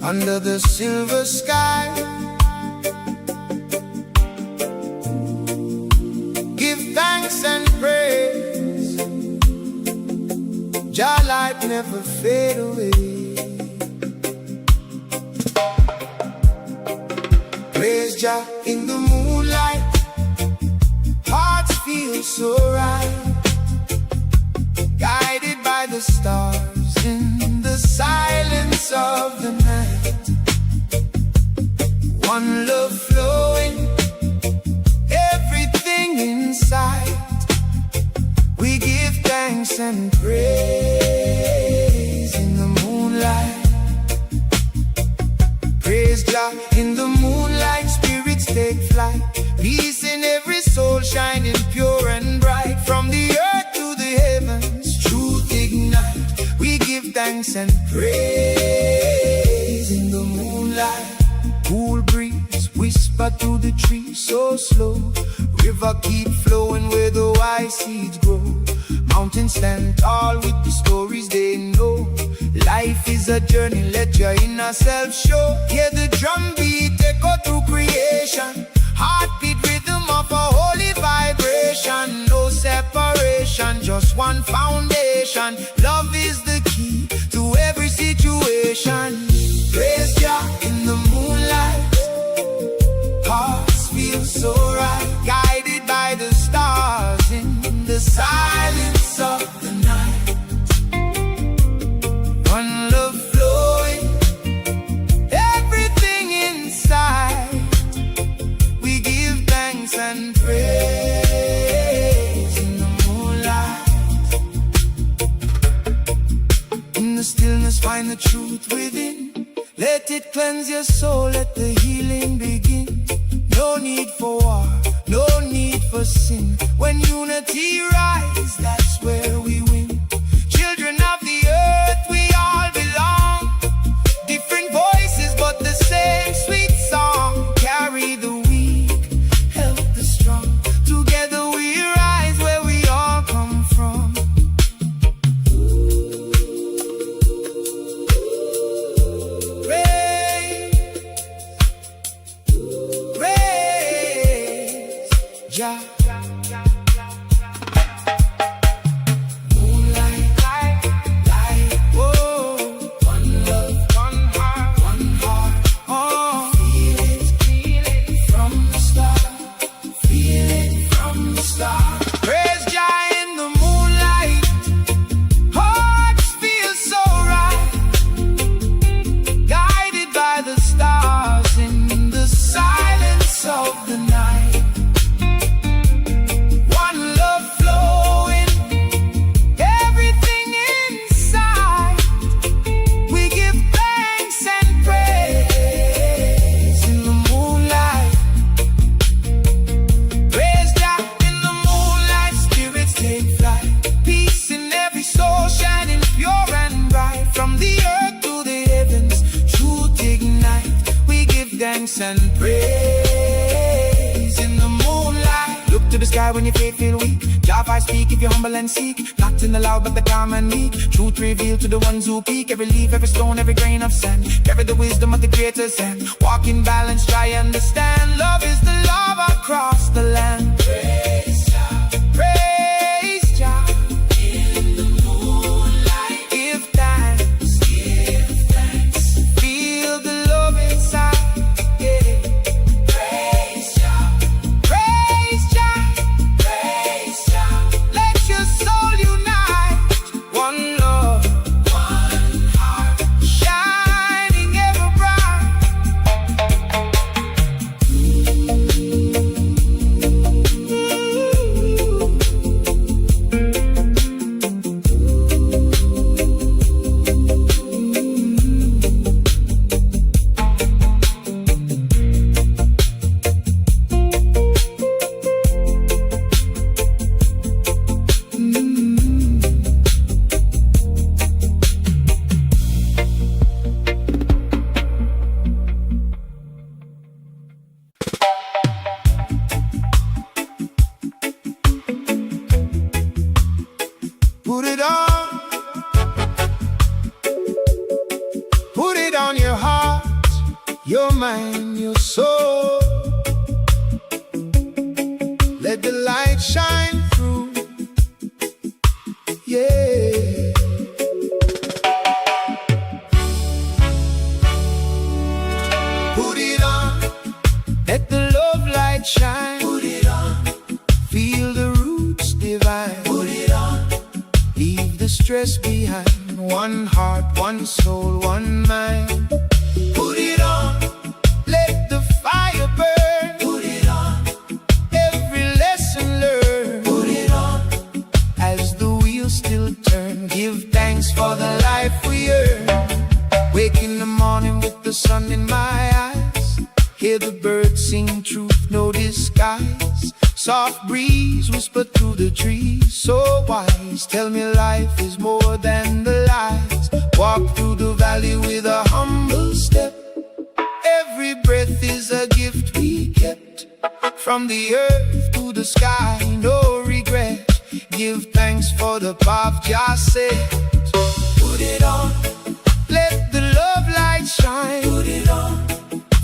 Under the silver sky, give thanks and praise. Jah light never fade away. Praise Jah in the moonlight, hearts feel so right. Guided by the stars in the silence of the night. One love flowing, everything in sight. We give thanks and praise in the moonlight. Jah in the moonlight, spirits take flight. Peace in every soul shine. shining pure and bright. From the earth to the heavens, truth ignite. We give thanks and praise in the moonlight. Cool breeze whisper through the trees so slow. River keep flowing where the wise seeds grow. Mountains stand tall with the stories they know. Life is a journey, let your inner self show. Hear the drum beat echo through creation. Heartbeat rhythm of a holy vibration. No separation, just one foundation. Love is the key to every situation. Praise Jah in the moonlight. Hearts feel so right, guided by the stars in the silence of the night. One love flowing, everything inside. We give thanks and praise in the moonlight. In the stillness find the truth within. Let it cleanse your soul, let the healing begin. No need for war, no need for sin. When unity rise, that's where we win. Children of the earth, we all belong. Different voices, but the same sweet song. Carry the weak, help the strong. Together we rise where we all come from. Jah. Moonlight, light, whoa. One love, one heart, oh. Feel it from the start. Feel it from the start. Praise Jah in the moonlight. Hearts feel so right, guided by the stars in the silence of the night. And praise in the moonlight. Look to the sky when your faith feel weak. Jah I speak if you're humble and seek. Not in the loud but the calm and meek. Truth revealed to the ones who peak. Every leaf, every stone, every grain of sand. Carry the wisdom of the Creator's hand. Walk in balance, try understand. Love is the love across the land. Praise Jah, praise Jah. In the moonlight, give thanks, give thanks. Feel the love inside. Put it on your heart, your mind, your soul. Let the light shine through, yeah. Put it on, let the love light shine. Put it on, feel the roots divine. Put it on, leave the stress behind. One heart, one soul, one mind. Put it on, let the fire burn. Put it on, every lesson learned. Put it on, as the wheels still turn. Give thanks for the life we earn. Wake in the morning with the sun in my eyes. Hear the birds sing truth, no disguise. Soft breeze breeze whispered through the trees. So wise, tell me life is more than the lies. Walk through the valley with a humble step. Every breath is a gift we kept. From the earth to the sky, no regret. Give thanks for the path just set. Put it on, let the love light shine. Put it on,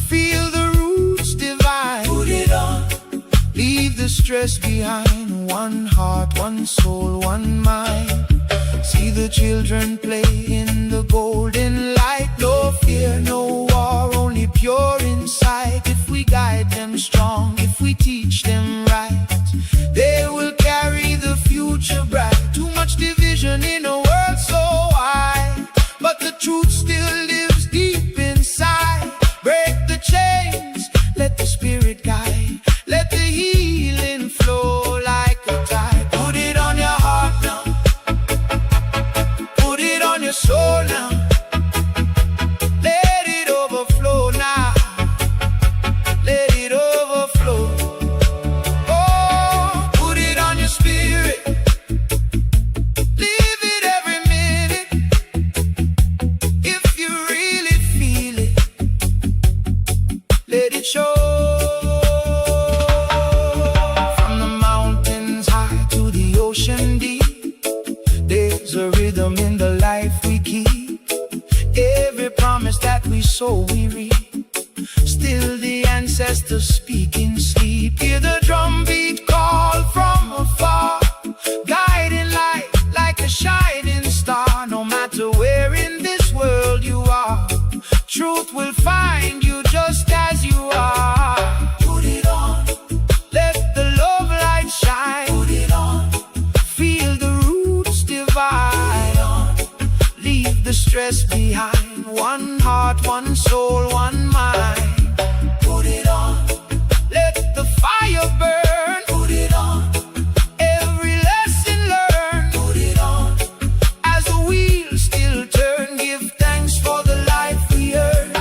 feel the roots divine. Put it on, leave the stress behind. One heart, one soul, one mind. See the children play in the golden light. No fear, no war, only pure insight. If we guide them strong, if we teach them right, they will carry the future bright. Too much division in a world so wide, but the truth still lives deep inside. Break the chains, let the spirit guide. Let the healing flow like a tide. Put it on your heart now, put it on your soul now. Let it overflow now, let it overflow. Oh, put it on your spirit, live it every minute. If you really feel it, let it show. From the mountains high to the ocean deep, there's a rhythm in the life we keep. Every promise that we sow we reap. Still the ancestors speak in sleep. Hear the drumbeat call from afar, guiding light like a shining star. No matter where in this world you are, truth will find you just as you are. Put it on, let the love light shine. Put it on, feel the roots divine. Leave the stress behind. One heart, one soul, one mind. Put it on, let the fire burn. Put it on, every lesson learned. Put it on, as the wheels still turn. Give thanks for the life we earn.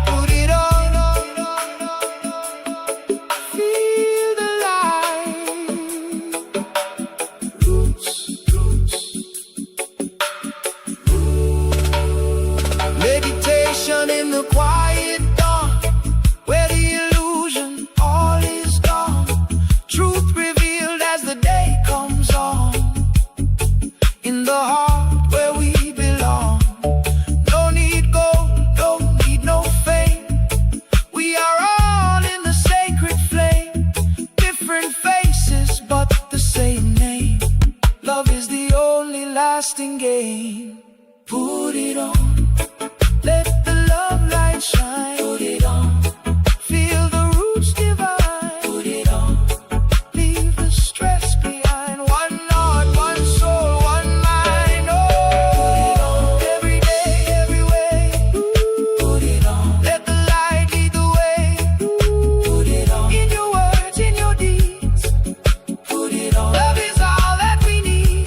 Put it on, feel the light. Roots, meditation in the quiet dawn, where the illusion all is gone. Truth revealed as the day comes on. In the heart where we belong. No need gold, don't need no fame. We are all in the sacred flame. Different faces but the same name. Love is the only lasting game. Put it on, let the love light shine. Put it on, feel the roots divine. Put it on, leave the stress behind. One heart, one soul, one mind. Oh, put it on, every day, every way. Put it on, let the light lead the way. Put it on, in your words, in your deeds. Put it on, love is all that we need.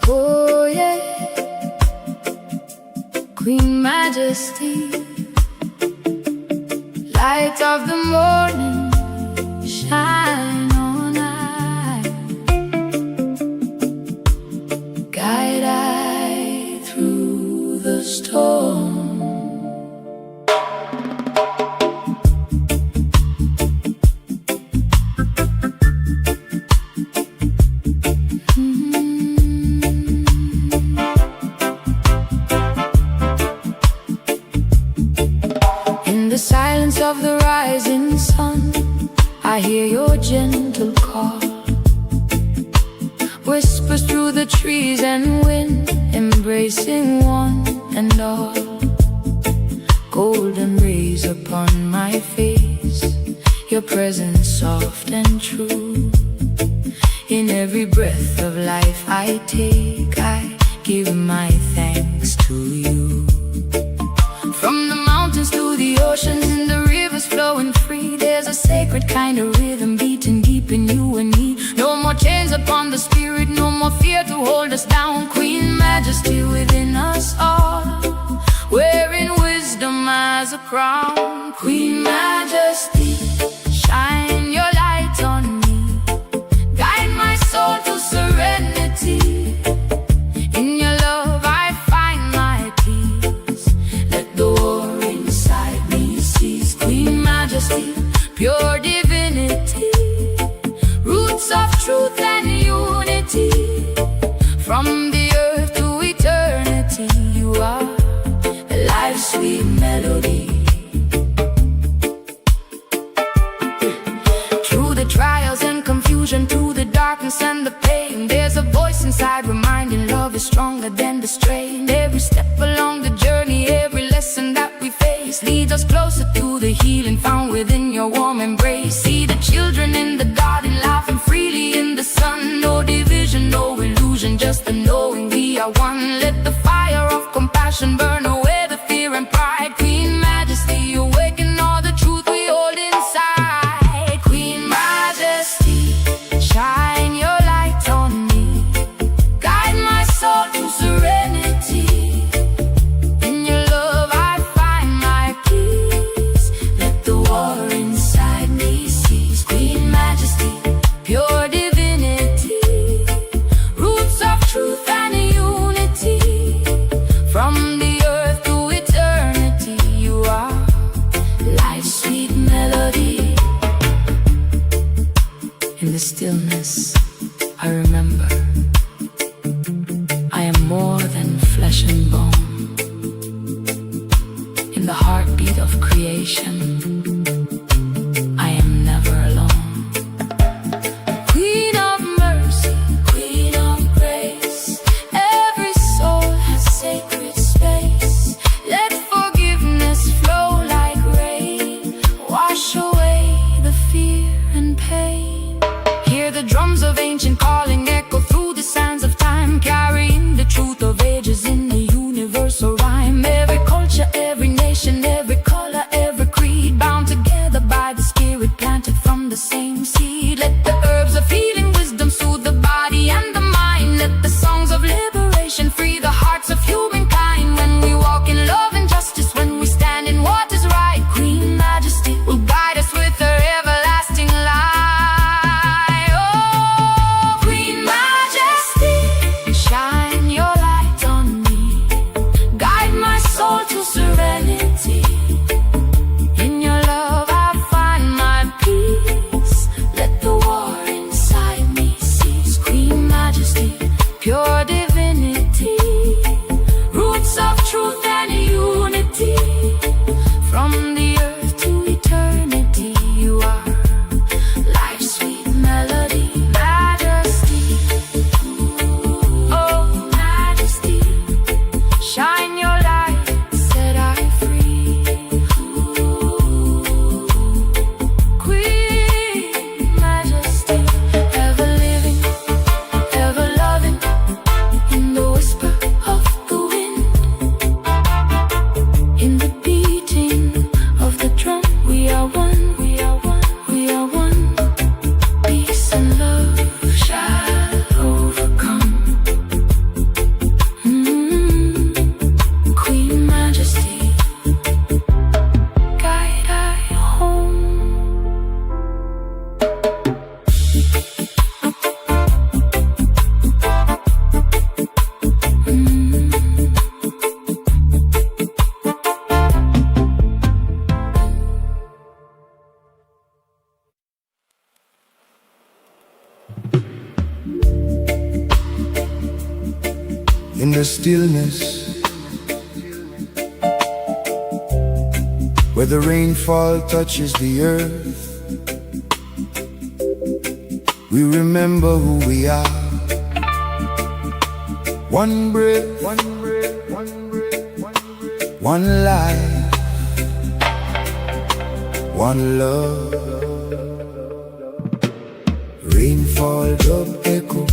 Oh yeah, Queen Majesty, light of the morning, shine on high. Guide I through the storm. In the silence of the rising sun, I hear your gentle call.
whispers through the trees and wind, embracing one and all. Golden rays upon my face, your presence soft and true. In every breath of life I take, I give my thanks to you. From the mountains to the oceans and the rivers flowing free, there's a sacred kind of rhythm beating deep in you and me. No more chains upon the spirit, no more fear to hold us down. Queen Majesty within us all, wearing wisdom as a crown. Queen Majesty, shine your light on me, guide my soul to serenity. In your love I find my peace, let the war inside me cease. Queen Majesty, pure divinity, roots of truth and unity. From the earth to eternity, you are life's sweet melody. Through the trials and confusion, through the darkness and the pain, there's a voice inside reminding love is stronger than the strain. Every step along the journey, every lesson that we face, leads us closer to the healing found within your warm embrace. See the children in the garden laughing freely in the sun. No division, no illusion, just the knowing we are one. Let the fire of compassion burn away the fear and pride. Queen Majesty, awaken all the truth we hold inside. Queen Majesty, shine your light on me, guide my soul to serenity. In your love I find my peace, let the war inside me cease. Queen Majesty, pure divinity, roots of truth and unity. From the earth to eternity, you are life's sweet melody. In the stillness I remember, I am more than flesh and bone. In the heartbeat of creation, I am never alone. Queen of mercy, Queen of grace, every soul has sacred space. Let forgiveness flow like rain, wash away the fear and pain. Hear the drums of ancient calling echo through the sands of time, carrying the truth of ages in the universal rhyme. Every culture, every nation, every color, every creed, bound together by the spirit planted from the same seed. Let the herbs of healing wisdom soothe the body and the mind. Let the songs of liberation free the hearts of humankind. When we walk in love and justice, when we stand in what is right, Queen Majesty will guide us with her everlasting light. Oh, Queen Majesty, shine your light on me, guide my soul to serenity. In your love I find my peace, let the war inside me cease. Queen Majesty, pure divinity, roots of truth and unity. From the earth to eternity, you are life's sweet melody. Majesty, oh Majesty, shine your light, set I free. Queen Majesty, ever living, ever loving, in the whisper of the wind, in the beating of the drum. We are one, we are one, we are one. Peace and love shall overcome. Queen Majesty, guide I home.
In the stillness, where the rainfall touches the earth, we remember who we are. One breath, one breath, one breath, one life, one love. Rainfall dub echo,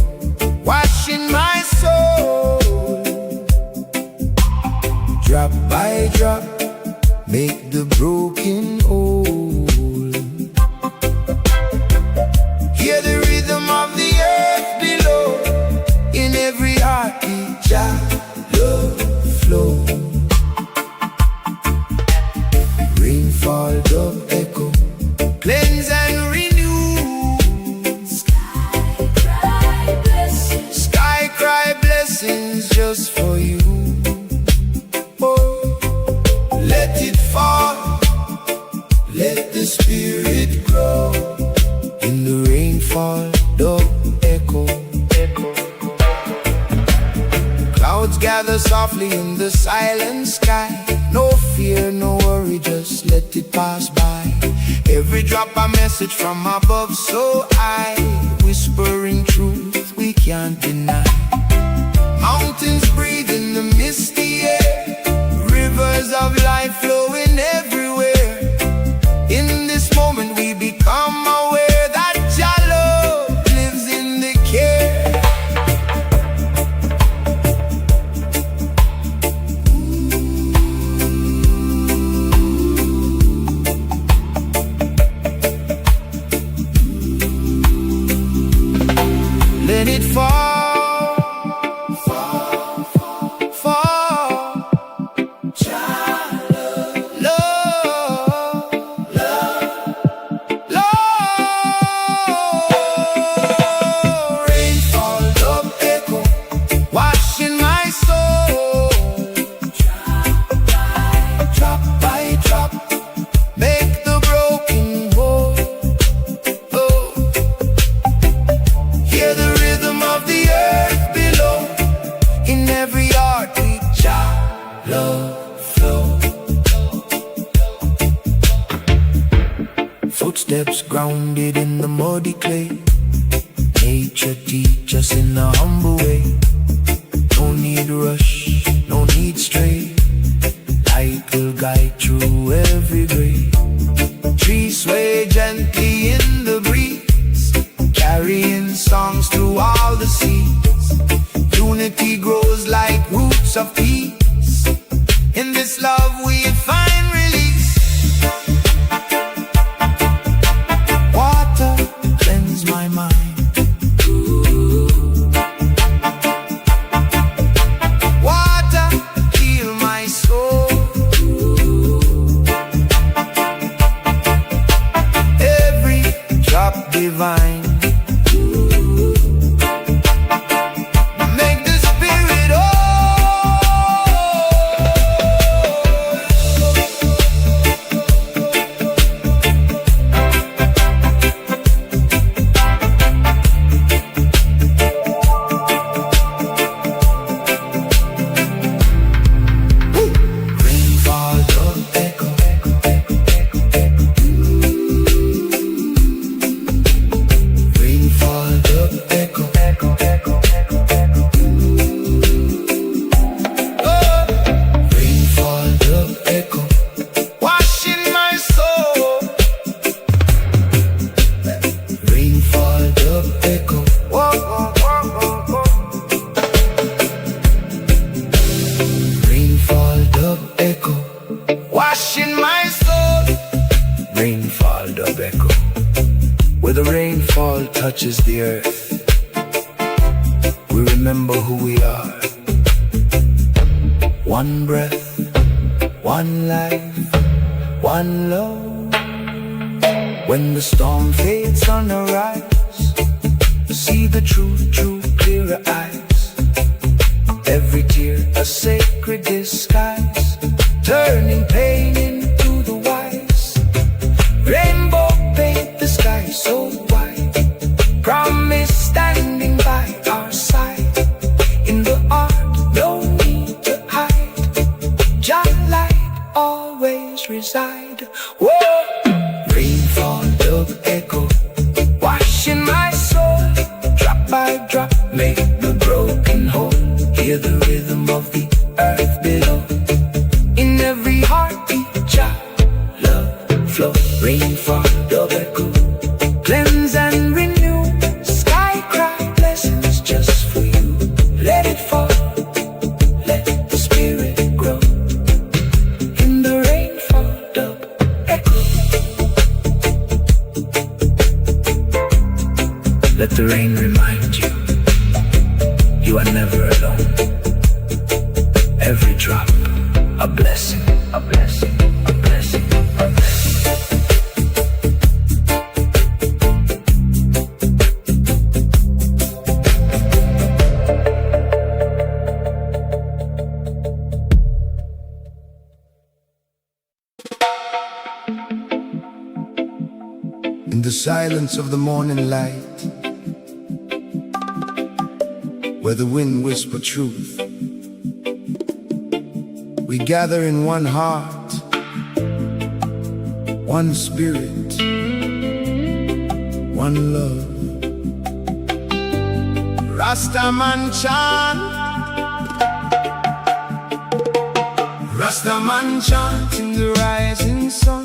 washing my soul. Drop by drop, make the broken whole. Hear the rhythm of the earth below. In every heartbeat, Jah love flow. Rainfall dub echo, cleanse and renew. Sky cry blessings, sky cry blessings just for you. Oh, let it fall, let the spirit grow. In the rainfall dub echo, clouds gather softly in the silent sky. No fear, no worry, just let it pass by. Every drop a message from above so high, whispering truth we can't deny. Mountains breathe in the misty air, rivers of life flowing everywhere. In this moment we become aware that Jah love lives in the care. Let it fall, fall, fall, fall. Jah love, love, love, love. Rainfall dub echo, washing my soul. Drop by drop, make the broken whole. Oh, hear the rhythm of the earth below. In every heartbeat, Jah love flow. Footsteps grounded in the muddy clay. Nature teach us in a humble way. No need rush, no need stray. Light will guide through every grade. Trees sway gently in the breeze, carrying songs through all the seas. Unity grows like roots of peace. In this love we find release. Water cleanse my mind. Water heal my soul. Every drop divine. Make the spirit rainfall dub echo. Rainfall dub echo. Oh, rainfall dub echo, washing my soul. Rainfall dub echo. Whoa, whoa, whoa, whoa, whoa. Rainfall dub echo, washing my soul. Rainfall dub echo, where the rainfall touches the earth, we remember who we are. One breath, one life, one love. When the storm fades on the rise, see the truth through clearer eyes. Every tear a sacred disguise, turning pain into the wise. Rainbow paint the sky so white, promise standing by our side. In the art, no need to hide, Jah light always reside. Whoa! Rainfall dub echo, washing my soul. Drop by drop, make the broken whole. Hear rain remind you, you are never alone. Every drop, a blessing, a blessing, a blessing, a blessing. In the silence of the morning light, where the wind whispers truth, we gather in one heart, one spirit, one love. Rasta man chant, Rasta man chant in the rising sun.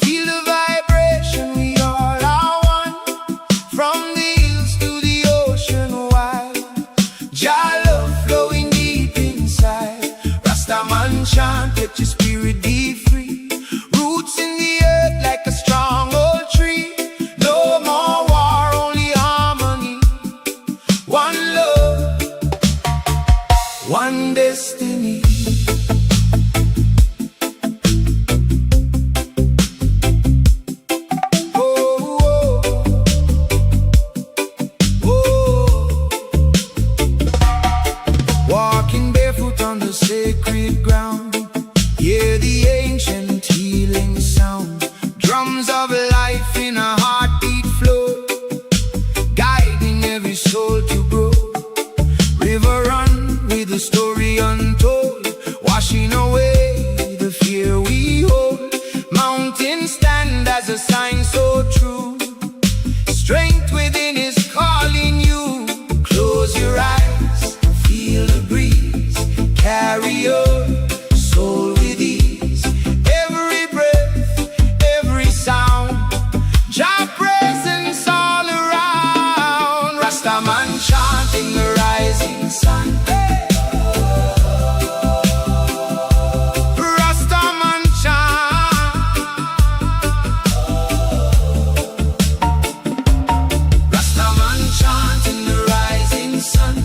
Feel the vibration, we all are one. From the hills to the ocean wide, Jah love flowing deep inside. Rasta man chant, let your spirit be free. Roots in the earth like a strong old tree. No more war, only harmony. One love, one destiny. Sacred ground, hear the ancient healing sound. Drums of life in a heartbeat flow, guiding every soul to grow. River run with a story untold, washing away the fear we hold. Mountains stand as a sign so true, strength within is calling you. Close your eyes, feel the breeze, carry your soul with ease. Every breath, every sound, Jah presence all around. Rasta man chanting the rising sun. Rasta man chant, Rasta man chanting the rising sun.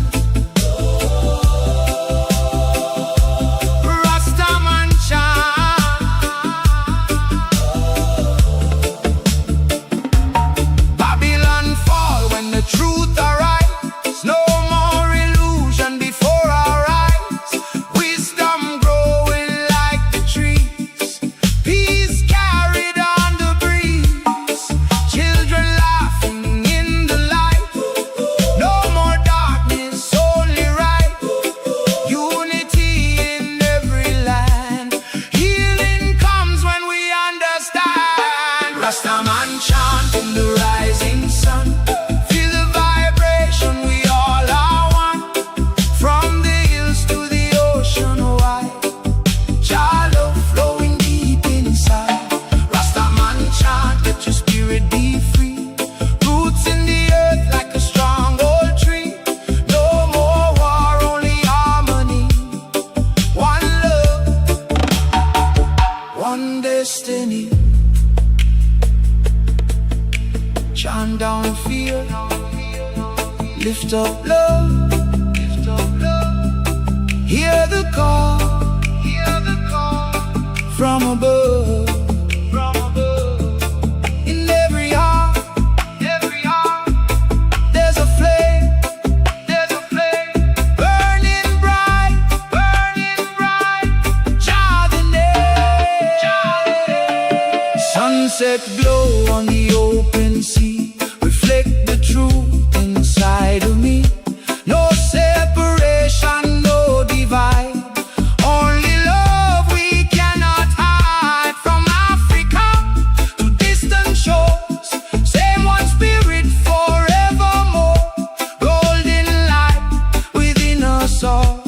Rasta man chanting the rising sun. Feel the vibration, we all are one. From the hills to the ocean wide, Jah love flowing deep inside. Rasta man chant, let your spirit be free. Roots in the earth like a strong old tree. No more war, only harmony. One love, one destiny. Chant down fear, lift up love, hear the call, from above. In every heart, there's a flame, burning bright, Jah the name. Sunset glow on the open sea, reflect the truth inside of me. No separation, no divide, only love we cannot hide. From Africa to distant shores, same one spirit forevermore. Golden light within us all.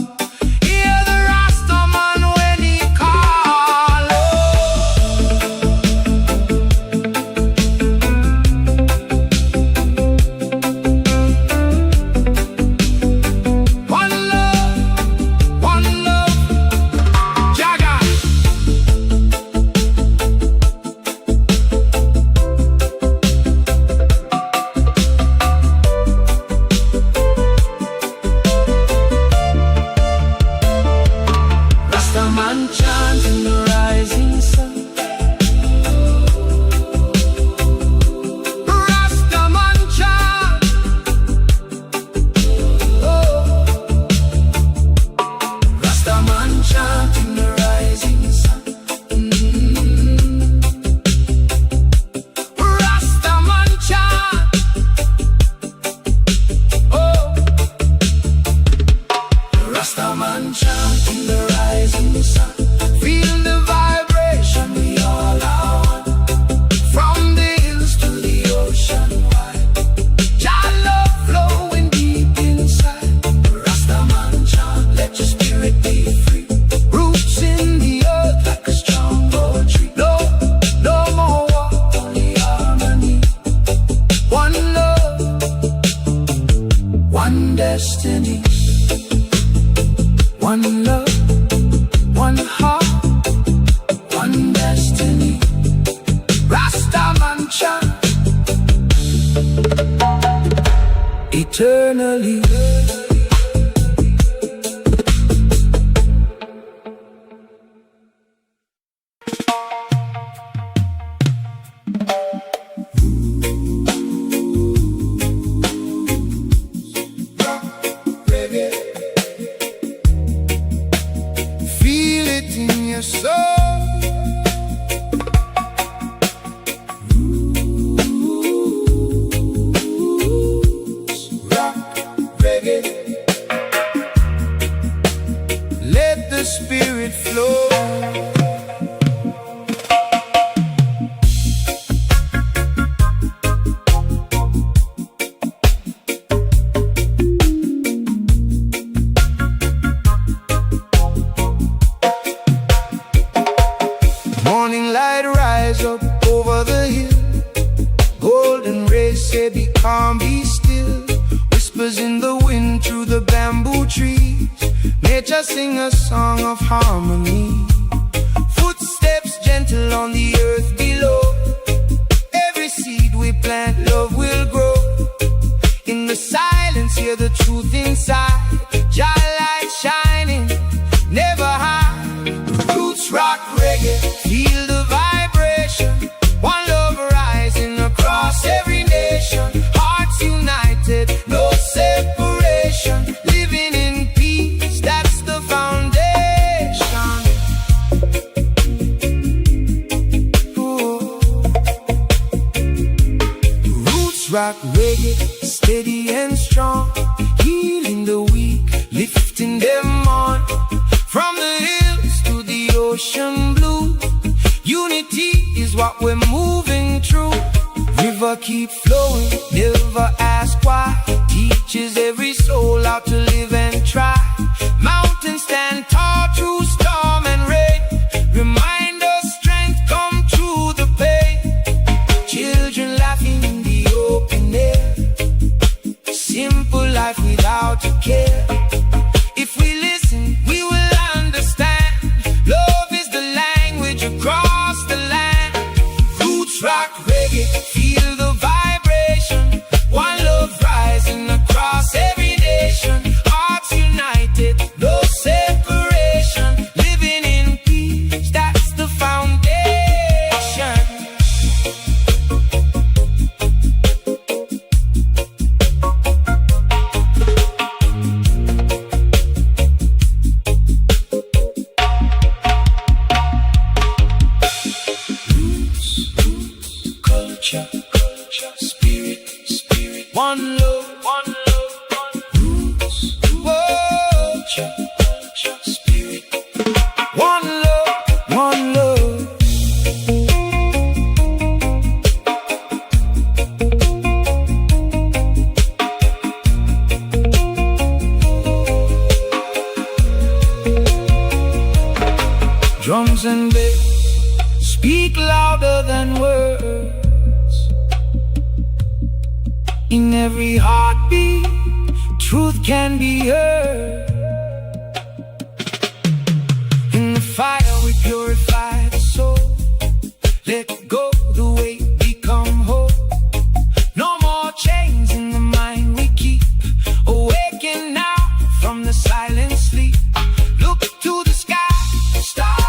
Hear the Rasta man when he calls. Rastaman chanting the rising sun. Rastaman chant, oh. Rastaman chanting the rising sun. Rastaman chant, oh. Rastaman chanting the rising sun. Feel the vibration, we all are one. From the hills to the ocean wide, Jah love flowing deep inside. Rastaman chant, let your spirit be free. Roots in the earth like a strong old tree. No more war, only harmony. One love, one destiny. One love, one heart, one destiny. Rastaman chant eternally. Reggae. Feel it in your soul. Rock, reggae. Let the spirit flow. Morning light rise up over the hill. Golden rays say be calm, be still. Whispers in the wind through the bamboo trees. Nature sing a song of harmony. Footsteps gentle on the earth below. Every seed we plant, love will grow. In the silence, hear the truth inside. Jah light shining, never hide. Roots rock reggae, feel the vibration. One love rising across every nation. Hearts united, no separation. Living in peace, that's the foundation. Ooh. Roots rock reggae, steady and strong. Healing the weak, lifting them on. From the hills to the ocean blue, unity is what we're moving through. River keep flowing, never ask why. Teaches every soul how to live and try. Mountains stand tall through storm and rain. Remind us strength come through the pain. Children laughing in the open air. Simple life without a care. If we listen, we will understand. Love is the language across the land. Roots rock reggae, feel the vibration. One love rising across every nation. Hearts united, no separation. Living in peace, that's the foundation. Culture, spirit, one love, one roots, culture, spirit, one love, one love. Drums and bass speak louder than words. In every heartbeat, truth can be heard. In the fire we purify the soul. Let go the weight, become whole. No more chains in the mind we keep. Awaken now from the silent sleep. Look to the sky, stars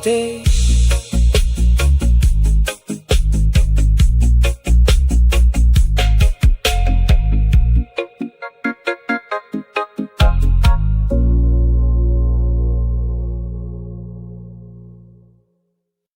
station.